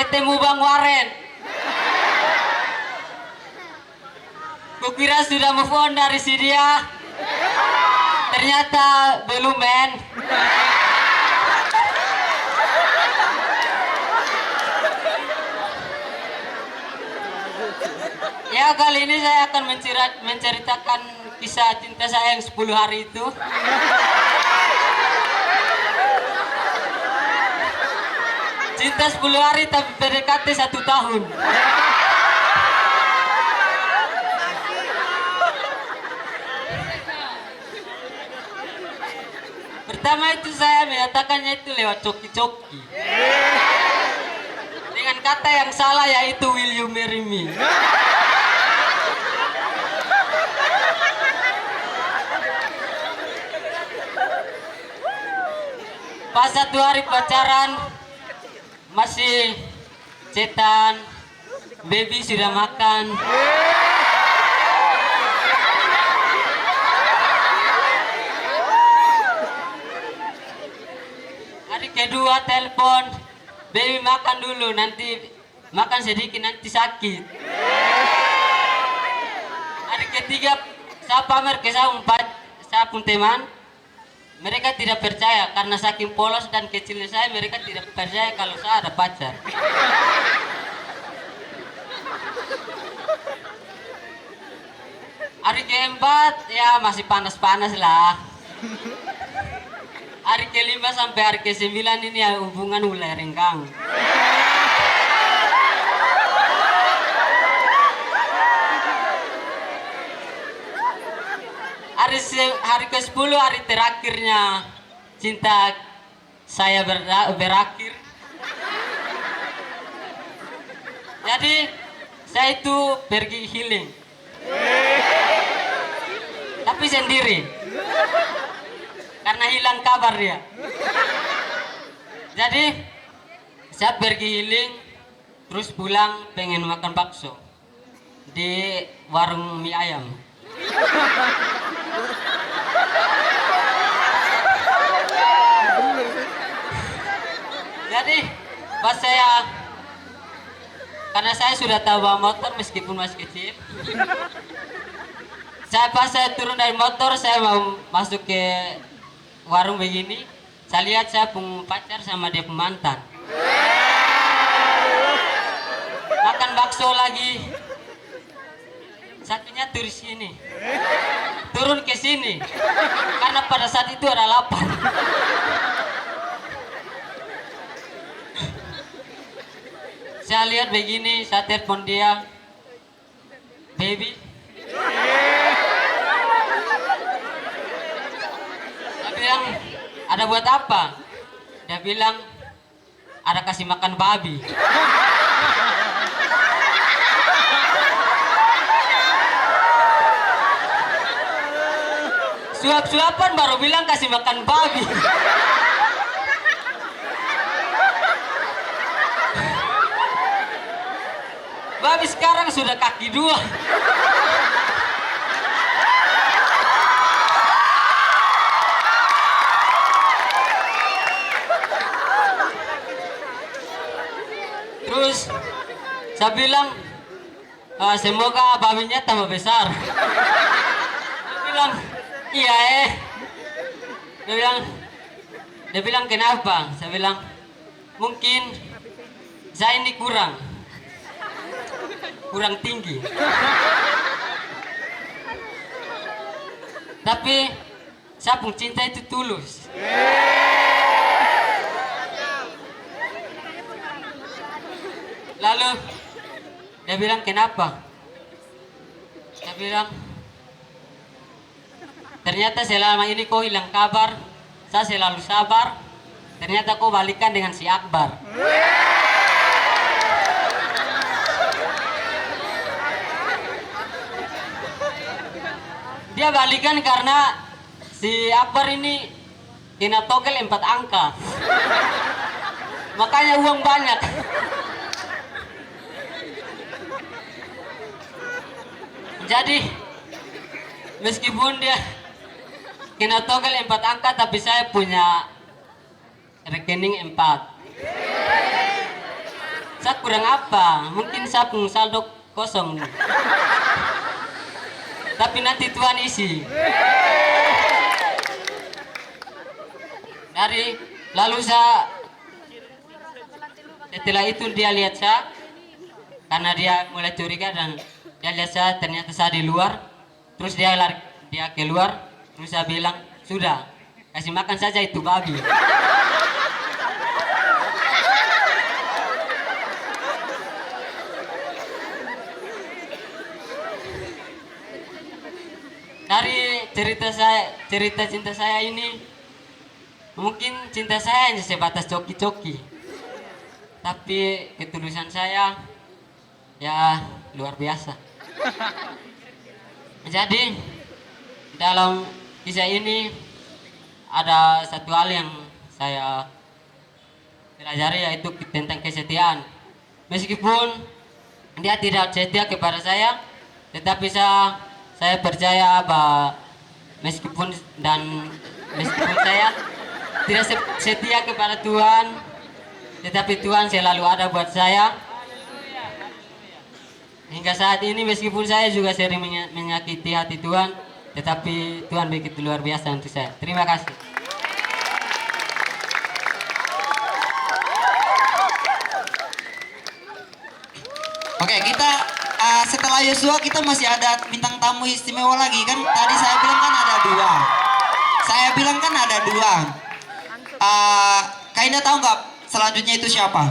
ketemu Bang Waren. Kukira sudah move on dari si dia, ternyata belum, men. Ya, kali ini saya akan menceritakan kisah cinta saya yang 10 hari itu. Cinta 10 hari tapi PDKT 1 tahun. Pertama itu saya menyatakannya itu lewat coki-coki. Dengan kata yang salah, yaitu will you marry me. Pas 1 hari pacaran masih cetan, baby sudah makan. Hari kedua telepon, baby makan dulu, nanti makan sedikit nanti sakit. Hari ketiga saya pamer ke saya pun teman, mereka tidak percaya karena saking polos dan kecilnya saya, mereka tidak percaya kalau saya ada pacar. Hari keempat ya masih panas-panas lah. Hari kelima sampai hari ke-9 ini ya hubungan mulai renggang. Hari ke-10, hari terakhirnya cinta saya berakhir. Jadi saya itu pergi healing, tapi sendiri karena hilang kabar dia. Jadi saya pergi healing, terus pulang pengen makan bakso di warung mie ayam. Jadi pas karena saya sudah tahu bawa motor meskipun masih kecil, pas saya turun dari motor, saya mau masuk ke warung begini, saya lihat saya punya pacar sama dia pemantan makan bakso lagi. Satunya turun ke sini karena pada saat itu ada lapar. Saya lihat begini, saya telepon dia, baby. Saya bilang, ada buat apa? Dia bilang, ada kasih makan babi. Suap-suapan baru bilang kasih makan babi. Tapi sekarang sudah kaki 2. Terus saya bilang, semoga babinya tambah besar. Dia bilang, iya Dia bilang kenapa? Saya bilang, mungkin saya ini kurang tinggi. Tapi saya pun cinta itu tulus. Lalu dia bilang kenapa? Saya bilang, ternyata selama ini kau hilang kabar, saya selalu sabar. Ternyata kau balikan dengan si Akbar. Dia balikan karena si Akbar ini kena togel 4 angka. Makanya uang banyak. Jadi meskipun dia kena togel 4 angka, tapi saya punya rekening 4. Saya kurang apa? Mungkin saya punya saldo kosong. Tapi nanti Tuhan isi. Lalu saya, setelah itu dia lihat saya, karena dia mulai curiga dan dia lihat saya, ternyata saya di luar. Terus dia keluar. Terus saya bilang, sudah, kasih makan saja itu babi. Dari cerita cinta saya ini, mungkin cinta saya hanya sebatas coki-coki, tapi ketulusan saya ya luar biasa. Jadi dalam kisah ini ada satu hal yang saya pelajari, yaitu tentang kesetiaan. Meskipun dia tidak setia kepada saya, tetapi saya percaya bahwa meskipun saya tidak setia kepada Tuhan, tetapi Tuhan selalu ada buat saya. Hingga saat ini meskipun saya juga sering menyakiti hati Tuhan, tetapi Tuhan begitu luar biasa untuk saya. Terima kasih. Oke, kita setelah Yosua kita masih ada bintang tamu istimewa lagi kan? Tadi saya bilang kan ada 2. Kak Indah tahu nggak selanjutnya itu siapa?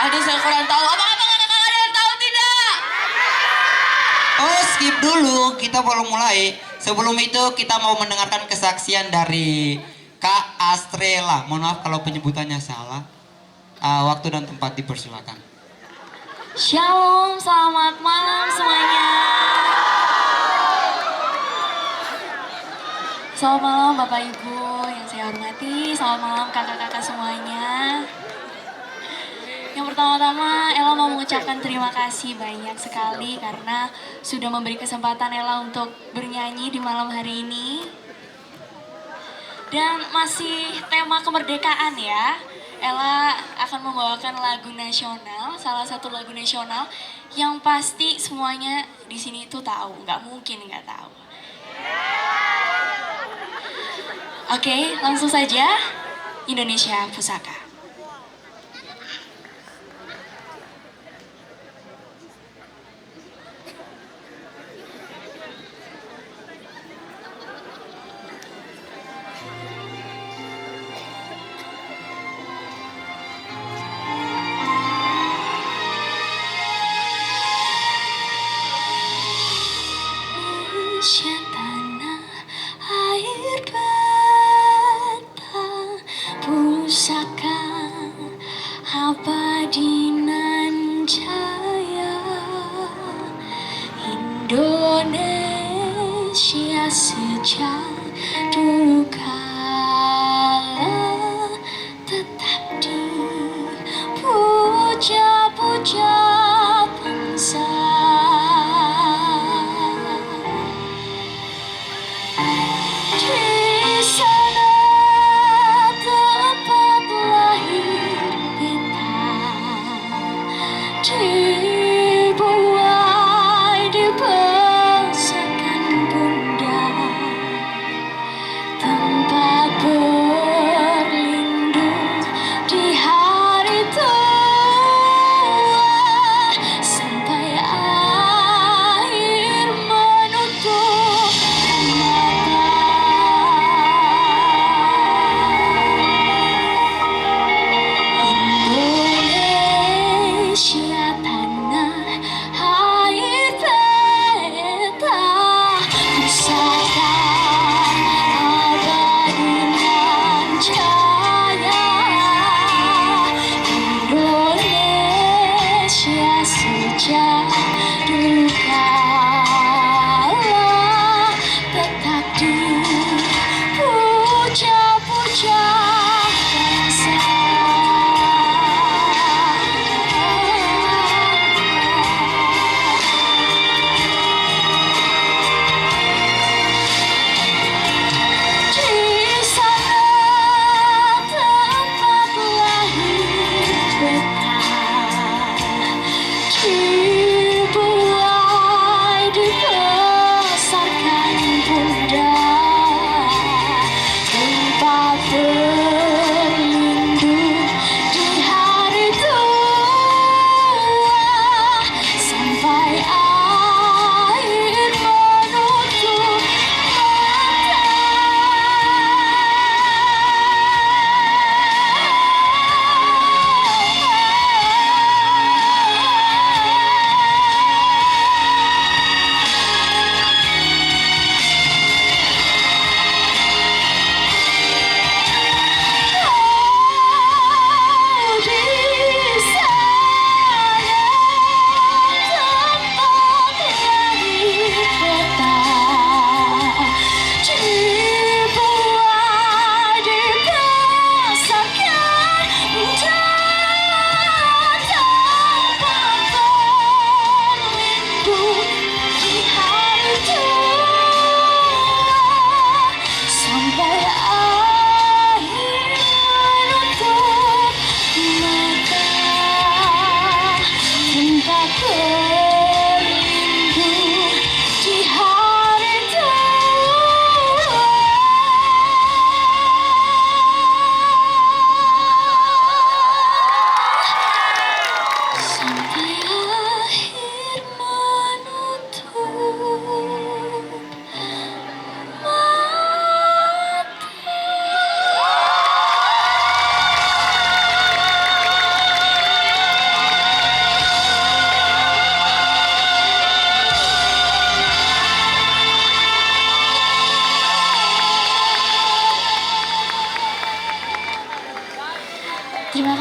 Aduh, saya kurang tahu. Apa kakak ada yang tahu tidak? Oh, skip dulu, kita belum mulai. Sebelum itu kita mau mendengarkan kesaksian dari Kak Astrela. Mohon maaf kalau penyebutannya salah. Waktu dan tempat dipersilakan. Shalom, selamat malam semuanya. Selamat malam Bapak Ibu yang saya hormati. Selamat malam kakak-kakak semuanya. Yang pertama-tama Ella mau mengucapkan terima kasih banyak sekali karena sudah memberi kesempatan Ella untuk bernyanyi di malam hari ini. Dan masih tema kemerdekaan ya. Ella akan membawakan lagu nasional, salah satu lagu nasional yang pasti semuanya di sini tuh tahu, nggak mungkin nggak tahu. Oke, langsung saja, Indonesia Pusaka. Indonesia tanah air beta pusaka abadi nan jaya. Indonesia sejak dulu kala tetap dipuja-puja.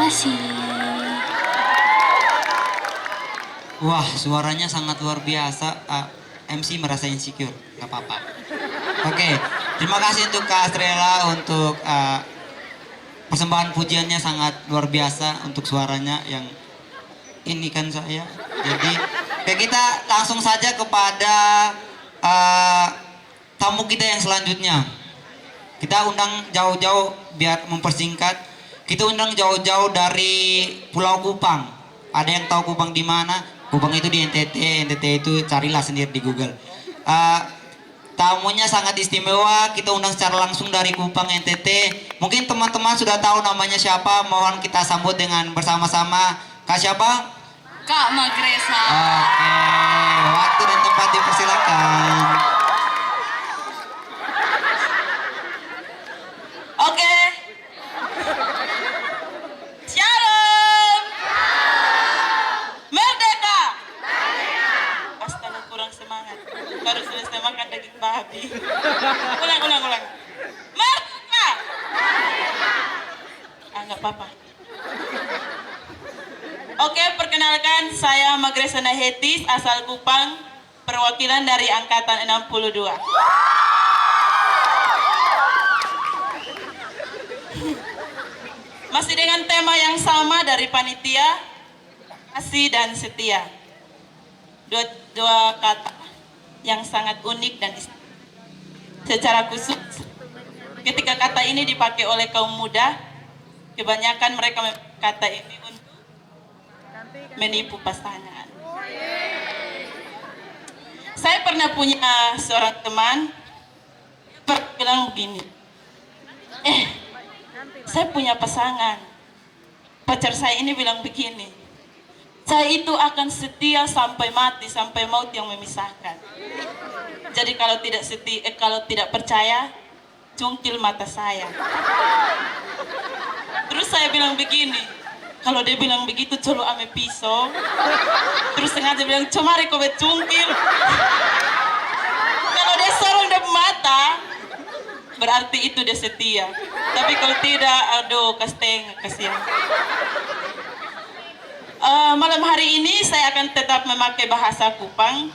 kasih. Wah, suaranya sangat luar biasa. MC merasa insecure, gak apa-apa. Oke, terima kasih untuk Kak Astrela untuk persembahan pujiannya sangat luar biasa untuk suaranya yang ini kan saya. Jadi, oke, kita langsung saja kepada tamu kita yang selanjutnya. Kita undang jauh-jauh biar mempersingkat. Kita undang jauh-jauh dari Pulau Kupang. Ada yang tahu Kupang di mana? Kupang itu di NTT. NTT itu carilah sendiri di Google. Tamunya sangat istimewa. Kita undang secara langsung dari Kupang NTT. Mungkin teman-teman sudah tahu namanya siapa. Mohon kita sambut dengan bersama-sama. Kak siapa? Kak Magresa. Oke, waktu dan tempat dipersilakan. Oke. Shalom. Merdeka. Astaga, kurang semangat. Baru selesai makan daging babi. Ulang. Merdeka. Nggak apa-apa. Oke, perkenalkan saya Magresa Nahetis, asal Kupang, perwakilan dari Angkatan 62. Masih dengan tema yang sama dari panitia, kasih dan setia. Dua kata yang sangat unik dan secara khusus ketika kata ini dipakai oleh kaum muda, kebanyakan mereka kata ini untuk menipu pasangan. Saya pernah punya seorang teman bilang begini, saya punya pasangan, pacar saya ini bilang begini, saya itu akan setia sampai mati, sampai maut yang memisahkan. Jadi kalau tidak setia, kalau tidak percaya, cungkil mata saya. Terus saya bilang begini, kalau dia bilang begitu colo ame pisau, terus sengaja bilang comari kau cungkil. Kalau dia sorong dari mata, berarti itu dia setia. Tapi kalau tidak, aduh kasihan. Malam hari ini saya akan tetap memakai bahasa Kupang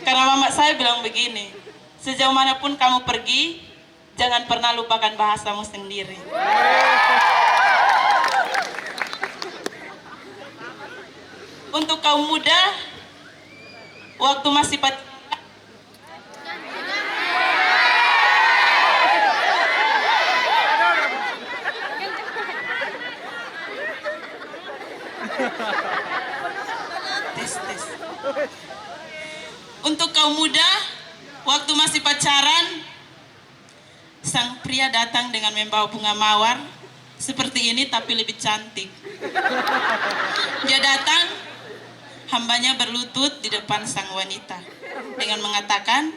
karena mama saya bilang begini, sejauh manapun kamu pergi, jangan pernah lupakan bahasamu sendiri. Untuk kaum muda, waktu masih pacaran, Untuk kaum muda, waktu masih pacaran, sang pria datang dengan membawa bunga mawar seperti ini tapi lebih cantik. Dia datang, hambanya berlutut di depan sang wanita dengan mengatakan,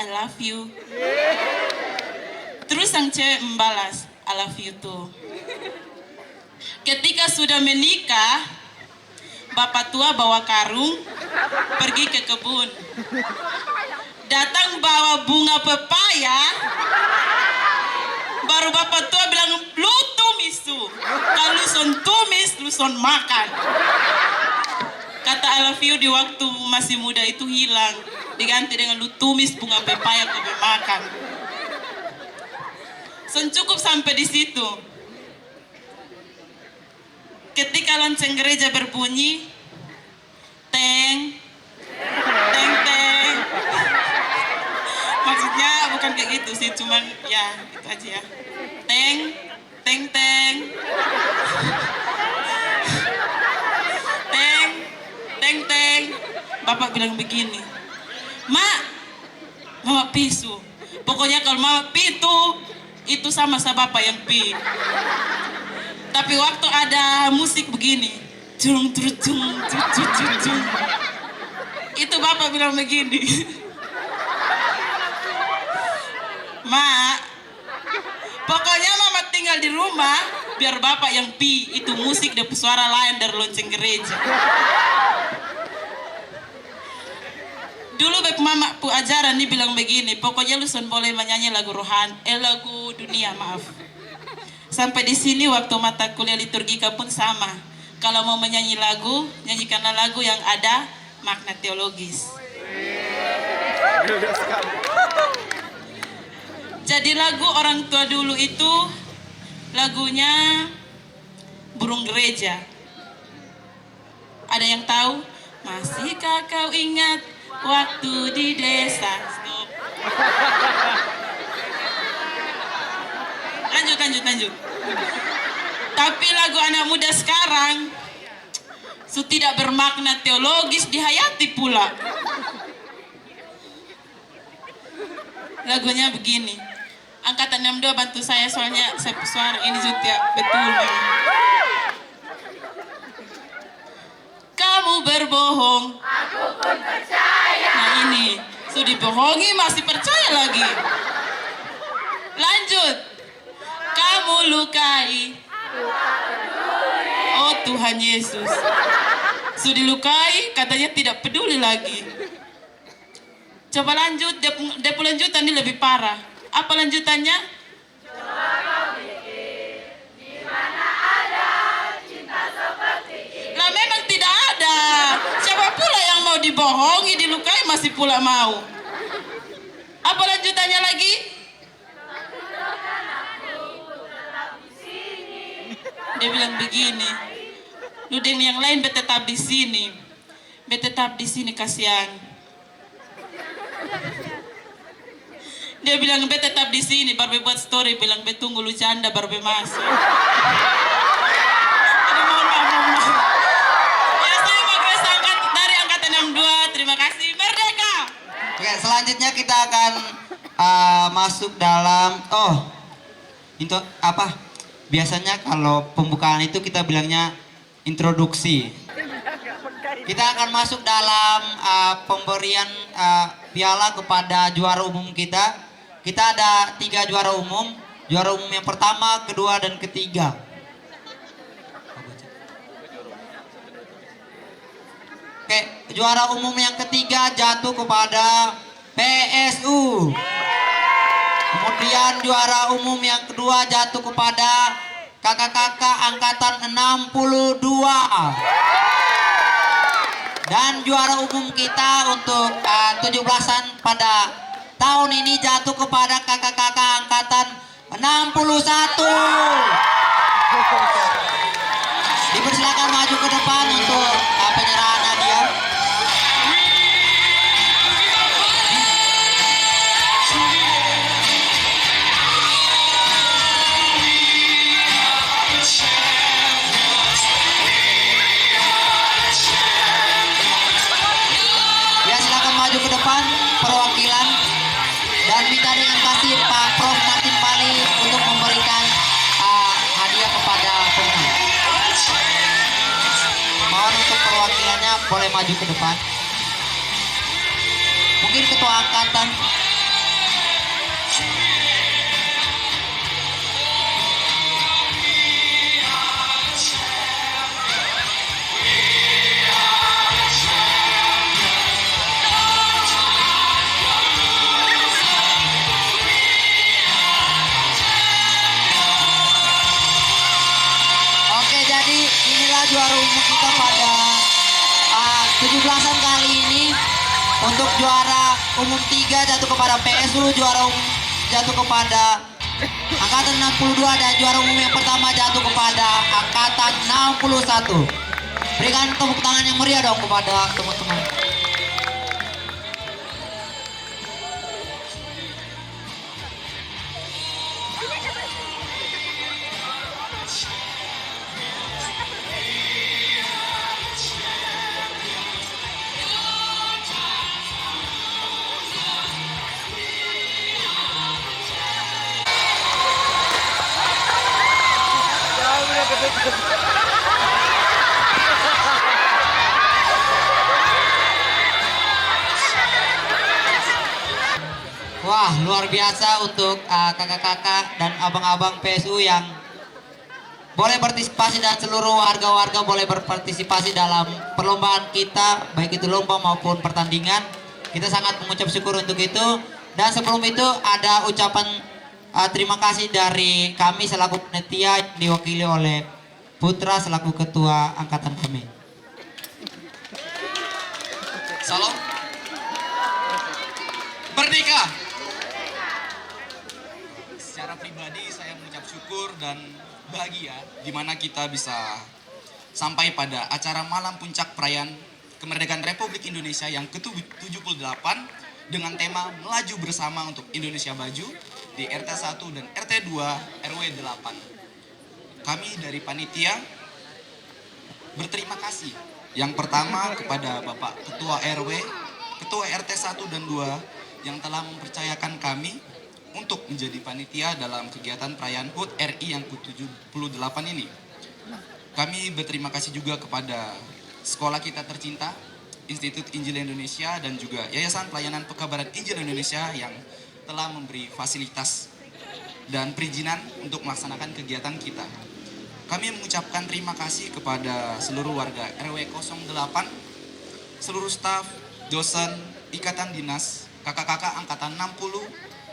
I love you. Terus sang cewek membalas, I love you too. Ketika sudah menikah, bapak tua bawa karung pergi ke kebun. Datang bawa bunga pepaya. Baru bapak tua bilang, lu tumis tuh. Kalau lu son tumis, lu son makan. Kata I love you di waktu masih muda itu hilang. Diganti dengan lu tumis bunga pepaya kau makan. Son cukup sampai di situ. Ketika lonceng gereja berbunyi, teng, teng, teng. Maksudnya bukan kayak gitu sih, cuman ya itu aja ya. Teng, teng, teng. Teng, teng, teng. Bapak bilang begini, Mak, Mama pisu. Pokoknya kalau Mama pitu, itu sama bapak yang pi. Tapi waktu ada musik begini, cung, cung, cung, cung, cung, cung, itu bapak bilang begini, Mak, pokoknya Mama tinggal di rumah, biar bapak yang pi, itu musik dan suara lain dari lonceng gereja. Dulu beb mama pu ajaran nih bilang begini, pokoknya lu son boleh menyanyi lagu rohani, lagu dunia maaf. Sampai di sini waktu mata kuliah liturgika pun sama. Kalau mau menyanyi lagu, nyanyikanlah lagu yang ada makna teologis. Jadi lagu orang tua dulu itu lagunya Burung Gereja. Ada yang tahu? Masihkah kau ingat waktu di desa? Stop. Lanjut. Tapi lagu anak muda sekarang tidak bermakna teologis, dihayati pula. Lagunya begini. Angkatan 62 bantu saya soalnya suara ini sudah betul memang. Kamu berbohong, aku pun percaya. Nah ini, sudah dibohongi masih percaya lagi. Lanjut. Kamu lukai, oh Tuhan Yesus. Sudah dilukai, katanya tidak peduli lagi. Coba lanjut, dia lanjutan ini lebih parah. Apa lanjutannya? Lah memang tidak ada. Siapa pula yang mau dibohongi, dilukai masih pula mau. Apa lanjutannya lagi? Dia bilang begini. Ludeng yang lain betetap di sini. Betetap di sini kasihan. Dia bilang betetap di sini, baru buat story bilang betunggu lu canda baru masuk. Aduh, mohon maaf. Ya saya Magres dari angkatan 62. Terima kasih. Merdeka. Oke, selanjutnya kita akan masuk dalam itu apa? Biasanya kalau pembukaan itu kita bilangnya introduksi. Kita akan masuk dalam pemberian piala kepada juara umum kita. Kita ada 3 juara umum. Juara umum yang pertama, kedua, dan ketiga. Oke, juara umum yang ketiga jatuh kepada PSU. Kemudian juara umum yang kedua jatuh kepada kakak-kakak angkatan 62. Dan juara umum kita untuk 17-an pada tahun ini jatuh kepada kakak-kakak angkatan 61. Dipersilakan maju ke depan untuk penyerahan hadiah. Ya, silakan maju ke depan perwakilan dan minta dengan kasih Pak Prof Martin Pali untuk memberikan hadiah kepada pemenang. Mohon untuk perwakilannya boleh maju ke depan. Mungkin ketua angkatan. Juara umum kita pada 17-an kali ini. Untuk juara umum 3 jatuh kepada PSU, juara umum jatuh kepada angkatan 62, dan juara umum yang pertama jatuh kepada angkatan 61. Berikan tepuk tangan yang meriah dong kepada teman-teman. Wah, luar biasa untuk kakak-kakak dan abang-abang PSU yang boleh berpartisipasi, dan seluruh warga-warga boleh berpartisipasi dalam perlombaan kita, baik itu lomba maupun pertandingan. Kita sangat mengucap syukur untuk itu. Dan sebelum itu ada ucapan terima kasih dari kami selaku panitia yang diwakili oleh Putra selaku ketua angkatan kami. Salam. Merdeka. Secara pribadi saya mengucap syukur dan bahagia di mana kita bisa sampai pada acara malam puncak perayaan kemerdekaan Republik Indonesia yang ke-78 dengan tema Melaju Bersama untuk Indonesia Maju di RT 1 dan RT 2 RW 8. Kami dari panitia berterima kasih yang pertama kepada Bapak Ketua RW, Ketua RT 1 dan 2 yang telah mempercayakan kami untuk menjadi panitia dalam kegiatan perayaan HUT RI yang ke-78 ini. Kami berterima kasih juga kepada sekolah kita tercinta, Institut Injil Indonesia dan juga Yayasan Pelayanan Pekabaran Injil Indonesia yang telah memberi fasilitas dan perizinan untuk melaksanakan kegiatan kita. Kami mengucapkan terima kasih kepada seluruh warga RW 08, seluruh staf, dosen, ikatan dinas, kakak-kakak angkatan 60,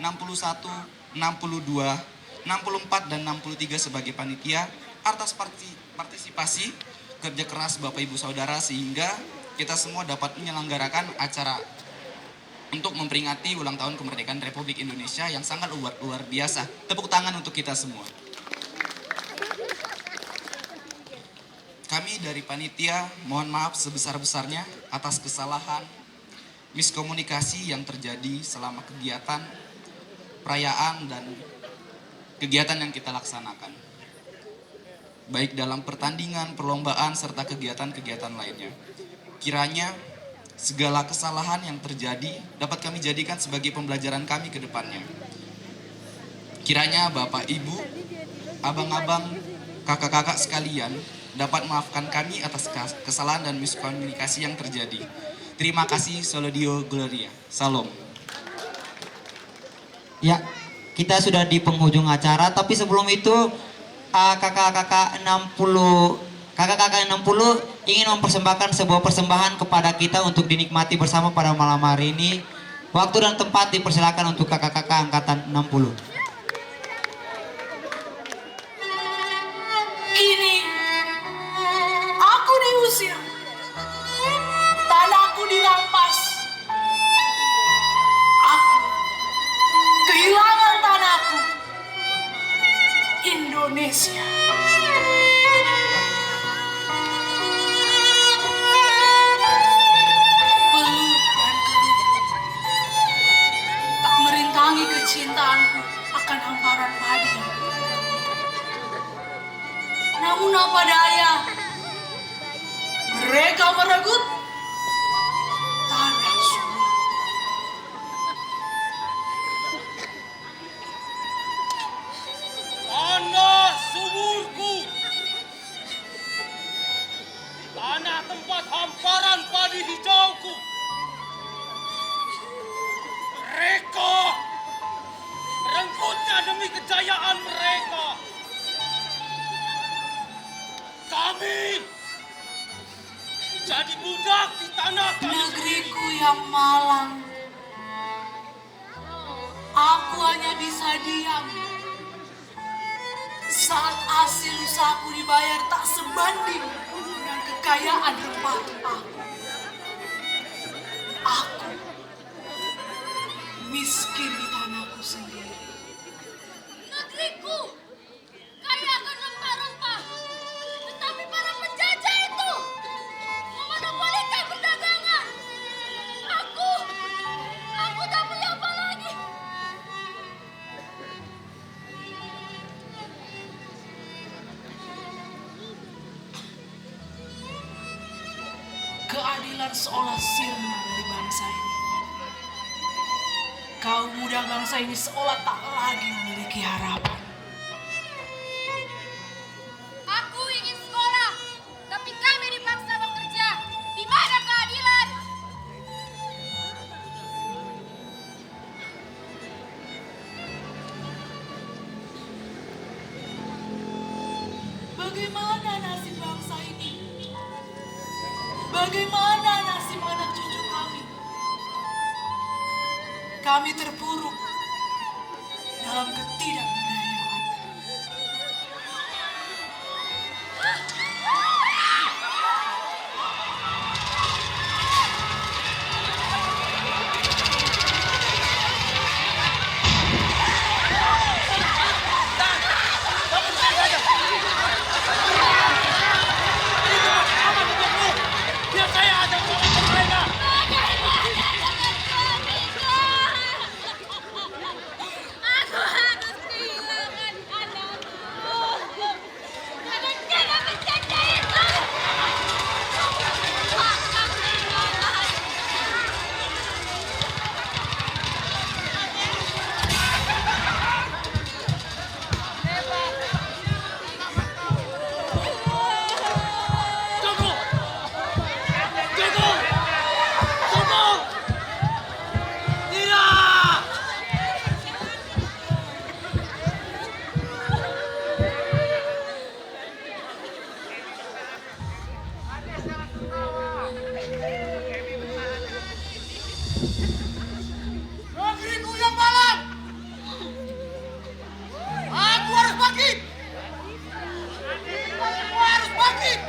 61, 62, 64, dan 63 sebagai panitia atas partisipasi kerja keras Bapak Ibu Saudara sehingga kita semua dapat menyelenggarakan acara untuk memperingati ulang tahun kemerdekaan Republik Indonesia yang sangat luar biasa. Tepuk tangan untuk kita semua. Kami dari panitia mohon maaf sebesar-besarnya atas kesalahan, miskomunikasi yang terjadi selama kegiatan, perayaan, dan kegiatan yang kita laksanakan. Baik dalam pertandingan, perlombaan, serta kegiatan-kegiatan lainnya. Kiranya segala kesalahan yang terjadi dapat kami jadikan sebagai pembelajaran kami ke depannya. Kiranya Bapak, Ibu, abang-abang, kakak-kakak sekalian dapat memaafkan kami atas kesalahan dan miskomunikasi yang terjadi. Terima kasih, Solo Deo Gloria. Salam. Ya, kita sudah di penghujung acara, tapi sebelum itu kakak-kakak 60 ingin mempersembahkan sebuah persembahan kepada kita untuk dinikmati bersama pada malam hari ini. Waktu dan tempat dipersilakan untuk kakak-kakak angkatan 60. Kini aku diusir, tanahku dirampas, aku kehilangan tanahku, Indonesia. Peluk dan keluh tak merintangi kecintaanku akan hamparan padi. Namun apa daya, mereka merebut tanah subur. Tanah suburku, tanah tempat hamparan padi hijauku. Mereka merengkutnya demi kejayaan mereka. Kami menjadi budak di tanah kami. Negeriku yang malang, aku hanya bisa diam saat hasil usahaku dibayar tak sebanding dengan kekayaan rempah-rempahku. Aku miskin di tanahku sendiri. Negeriku kaya akan rempah-rempah, tetapi para penjajah itu memonopolikan perdagangan. Aku tak punya apa lagi. Keadilan seolah sirna dari bangsa ini. Kaum muda bangsa ini seolah tak lagi memiliki harapan. Aku ingin sekolah, tapi kami dipaksa bekerja. Di mana keadilan? Bagaimana nasib bangsa ini? Bagaimana nasib anak cucu kami? Kami terpuruk dalam ketidakberdayaan. Biar saya ada untuk mereka. Aku harus kehilangan anakku. Gara-gara penjajah itu. Tunggu! Tunggu! Tunggu! Tidak! Negeriku yang malang! Aku harus bangkit! Aku harus bangkit!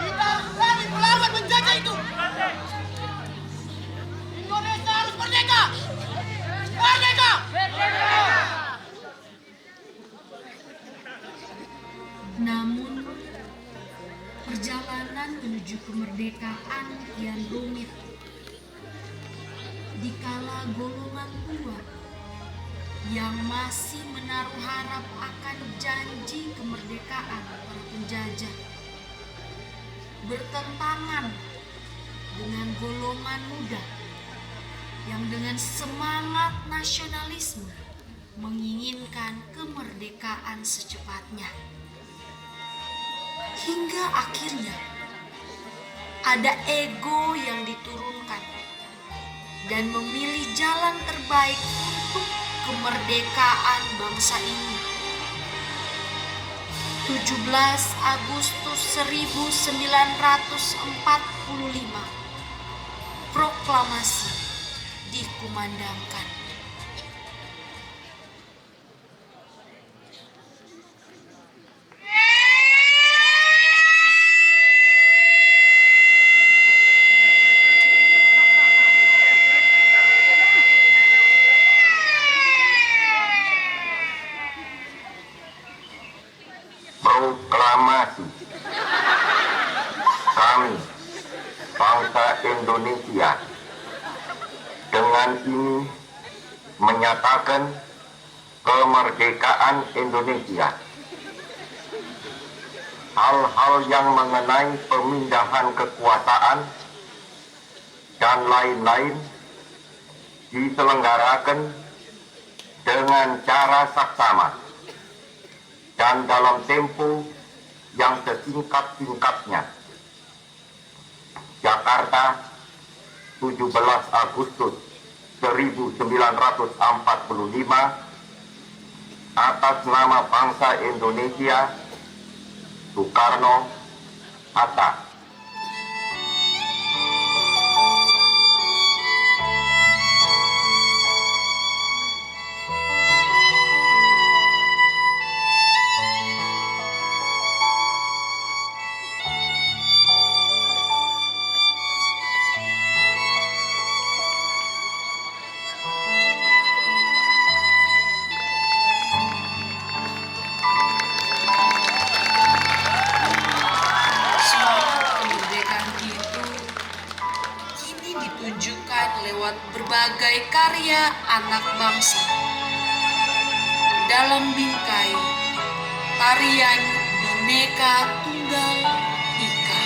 Kita harus berani melawan penjajah itu! Indonesia harus merdeka! Merdeka! Namun, perjalanan menuju kemerdekaan kian rumit. Dikala golongan tua yang masih menaruh harap akan janji kemerdekaan para penjajah bertentangan dengan golongan muda yang dengan semangat nasionalisme menginginkan kemerdekaan secepatnya. Hingga akhirnya ada ego yang diturunkan dan memilih jalan terbaik untuk kemerdekaan bangsa ini. 17 Agustus 1945, proklamasi dikumandangkan. Proklamasi. Kami, bangsa Indonesia, dengan ini menyatakan kemerdekaan Indonesia. Hal-hal yang mengenai pemindahan kekuasaan dan lain-lain diselenggarakan dengan cara saksama dan dalam tempo yang sesingkat-singkatnya. Jakarta, 17 Agustus 1945, atas nama bangsa Indonesia, Soekarno, Hatta. Lewat berbagai karya anak bangsa dalam bingkai tarian Bhinneka Tunggal Ika.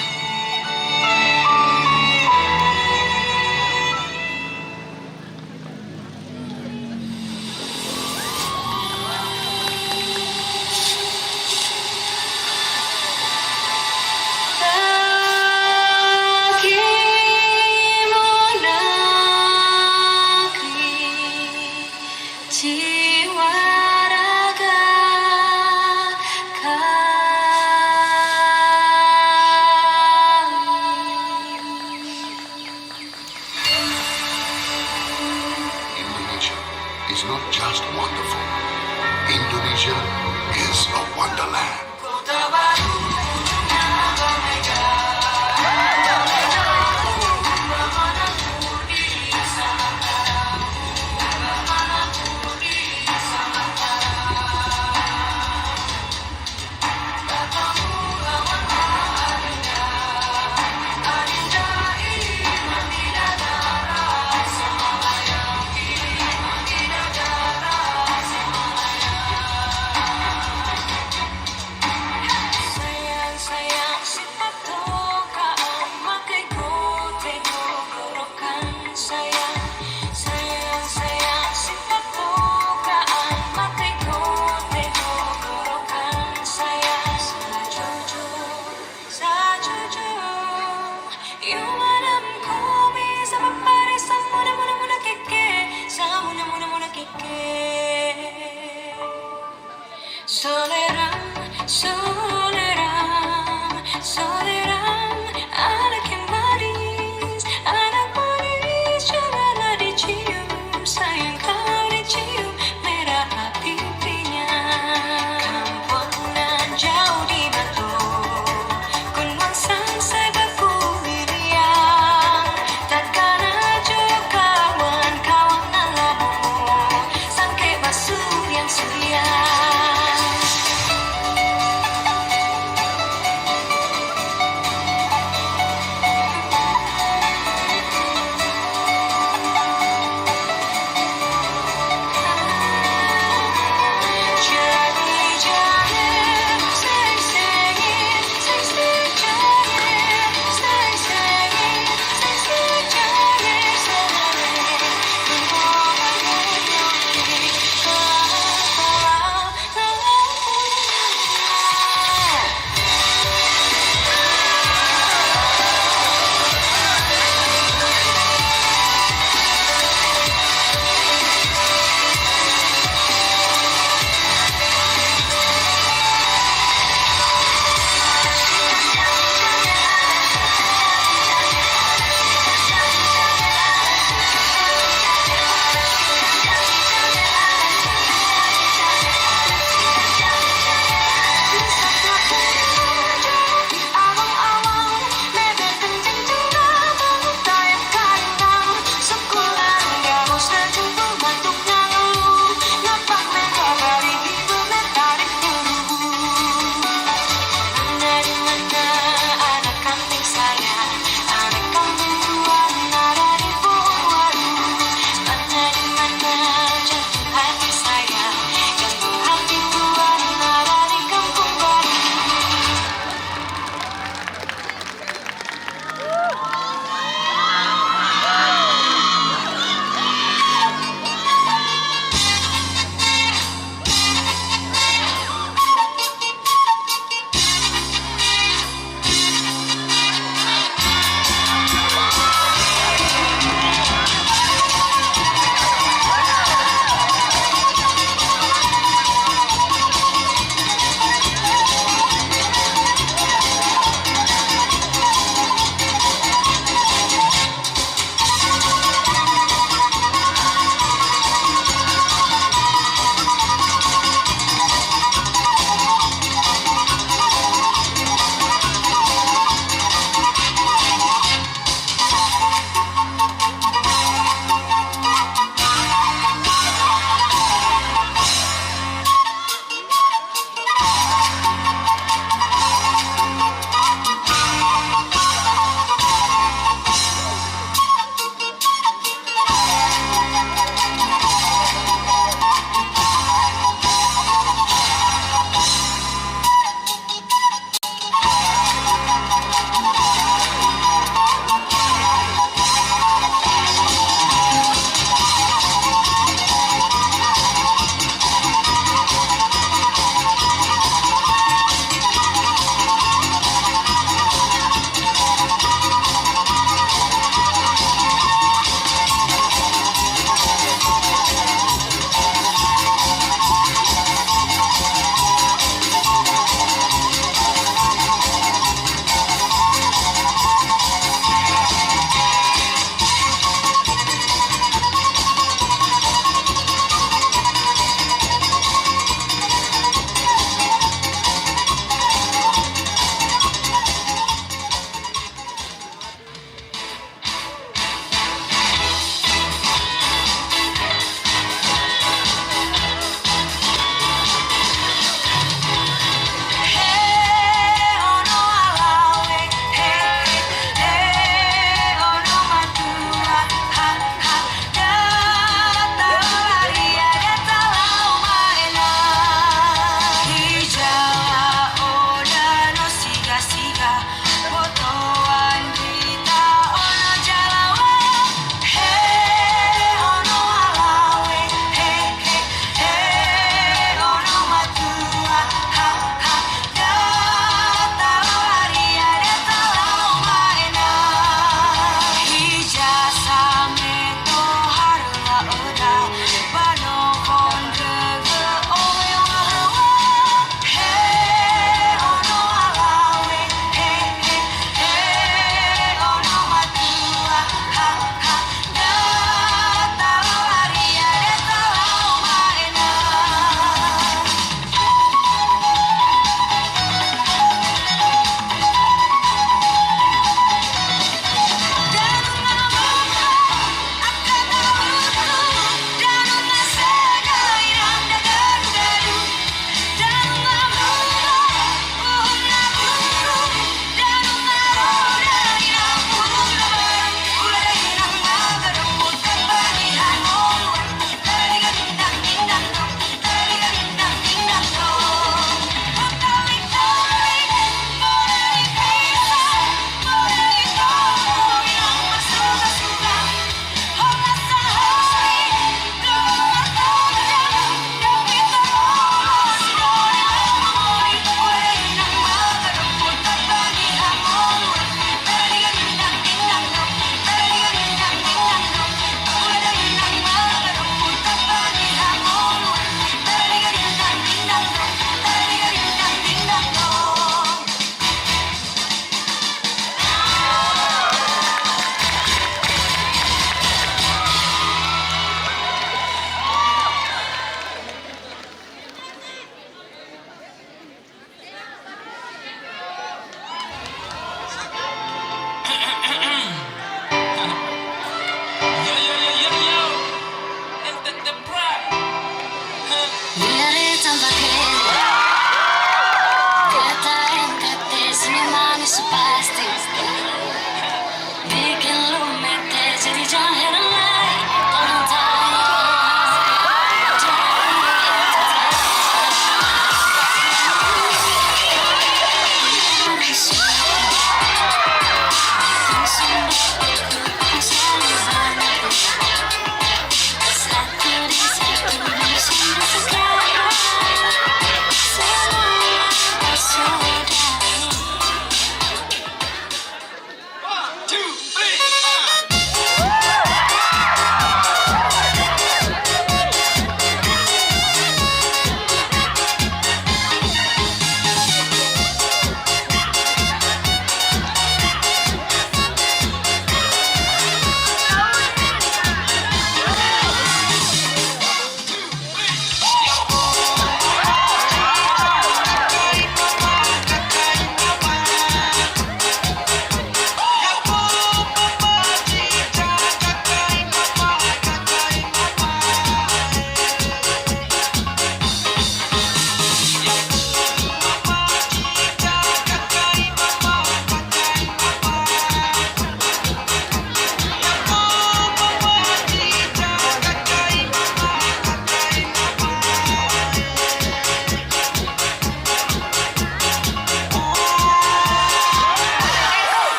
Jiwa raga is not just wonderful. Indonesia is a wonderland.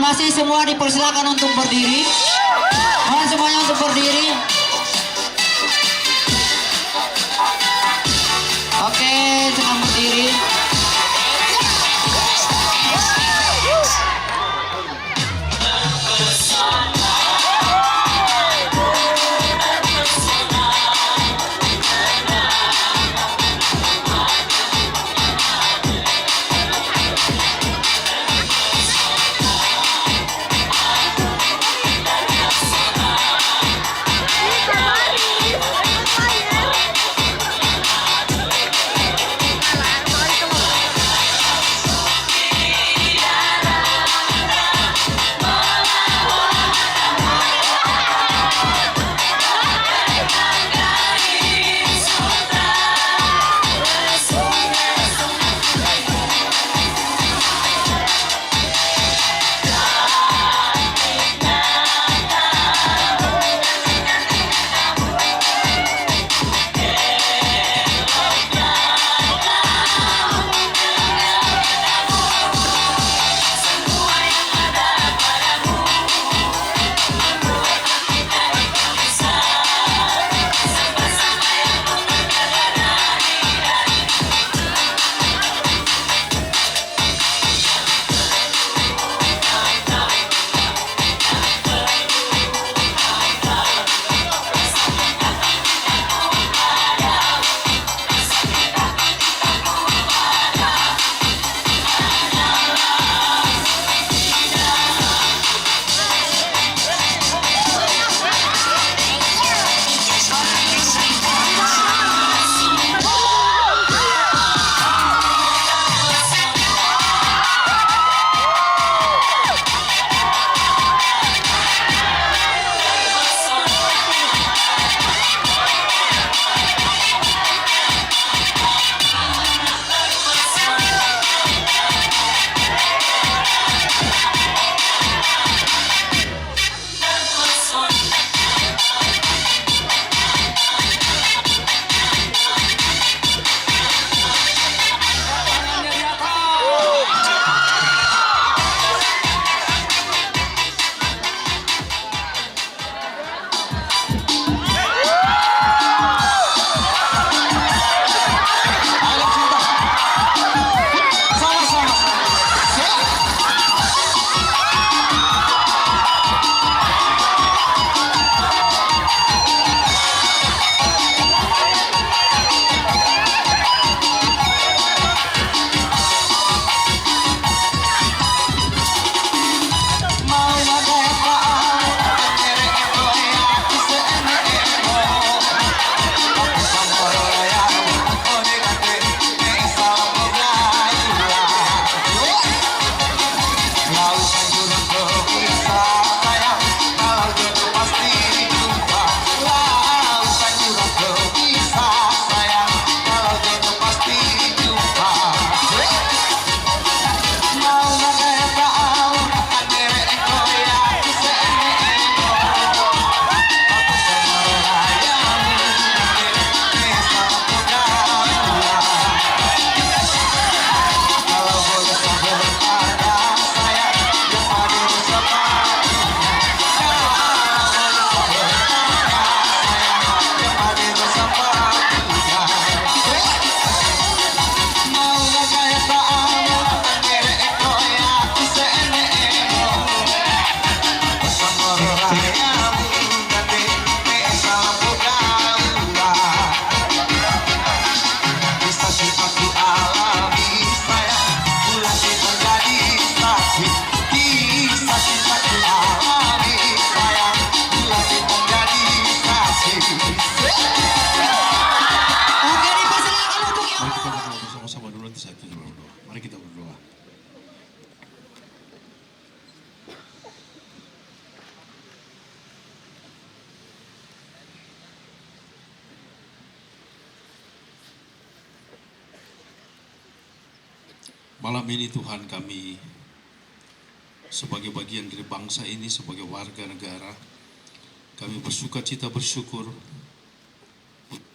Aklamasi semua dipersilakan untuk berdiri. Mohon semuanya untuk berdiri. Oke, sedang berdiri. Malam ini Tuhan, kami sebagai bagian dari bangsa ini, sebagai warga negara, kami bersuka cita bersyukur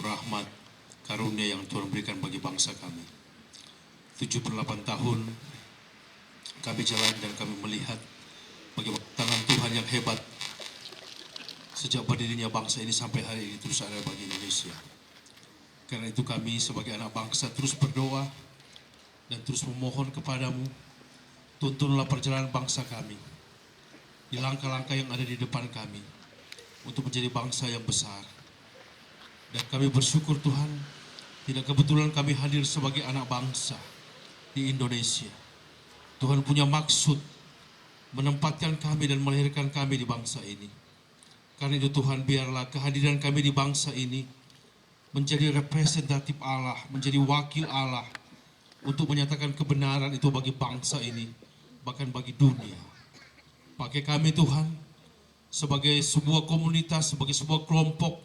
rahmat karunia yang Tuhan berikan bagi bangsa kami. 78 tahun kami jalan dan kami melihat bagaimana tangan Tuhan yang hebat sejak berdirinya bangsa ini sampai hari ini terus ada bagi Indonesia. Karena itu kami sebagai anak bangsa terus berdoa dan terus memohon kepadamu, tuntunlah perjalanan bangsa kami di langkah-langkah yang ada di depan kami untuk menjadi bangsa yang besar. Dan kami bersyukur Tuhan, tidak kebetulan kami hadir sebagai anak bangsa di Indonesia. Tuhan punya maksud menempatkan kami dan melahirkan kami di bangsa ini. Karena itu Tuhan, biarlah kehadiran kami di bangsa ini menjadi representatif Allah, menjadi wakil Allah untuk menyatakan kebenaran itu bagi bangsa ini, bahkan bagi dunia. Pakai kami Tuhan sebagai sebuah komunitas, sebagai sebuah kelompok,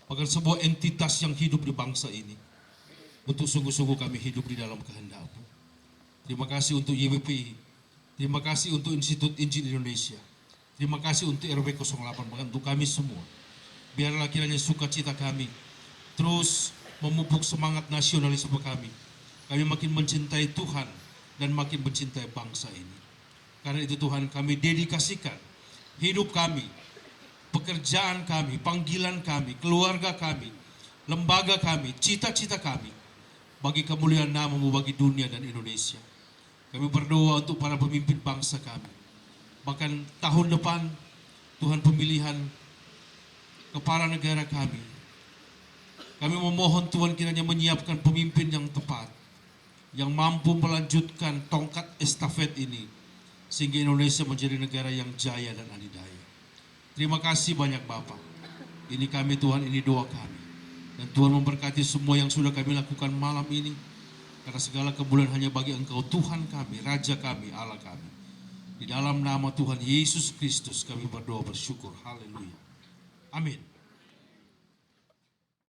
bahkan sebuah entitas yang hidup di bangsa ini, untuk sungguh-sungguh kami hidup di dalam kehendak-Mu. Terima kasih untuk YWPI, terima kasih untuk Institut Injil Indonesia, terima kasih untuk RW 08, bahkan untuk kami semua. Biarlah kiranya sukacita kami terus memupuk semangat nasionalisme kami. Kami makin mencintai Tuhan dan makin mencintai bangsa ini. Karena itu Tuhan, kami dedikasikan hidup kami, pekerjaan kami, panggilan kami, keluarga kami, lembaga kami, cita-cita kami bagi kemuliaan nama-Mu, bagi dunia dan Indonesia. Kami berdoa untuk para pemimpin bangsa kami. Bahkan tahun depan Tuhan pemilihan kepala negara kami. Kami memohon Tuhan kiranya menyiapkan pemimpin yang tepat, yang mampu melanjutkan tongkat estafet ini, sehingga Indonesia menjadi negara yang jaya dan adidaya. Terima kasih banyak Bapak. Ini kami Tuhan, ini doa kami. Dan Tuhan memberkati semua yang sudah kami lakukan malam ini. Karena segala kemuliaan hanya bagi Engkau Tuhan kami, Raja kami, Allah kami. Di dalam nama Tuhan Yesus Kristus kami berdoa bersyukur. Haleluya. Amin.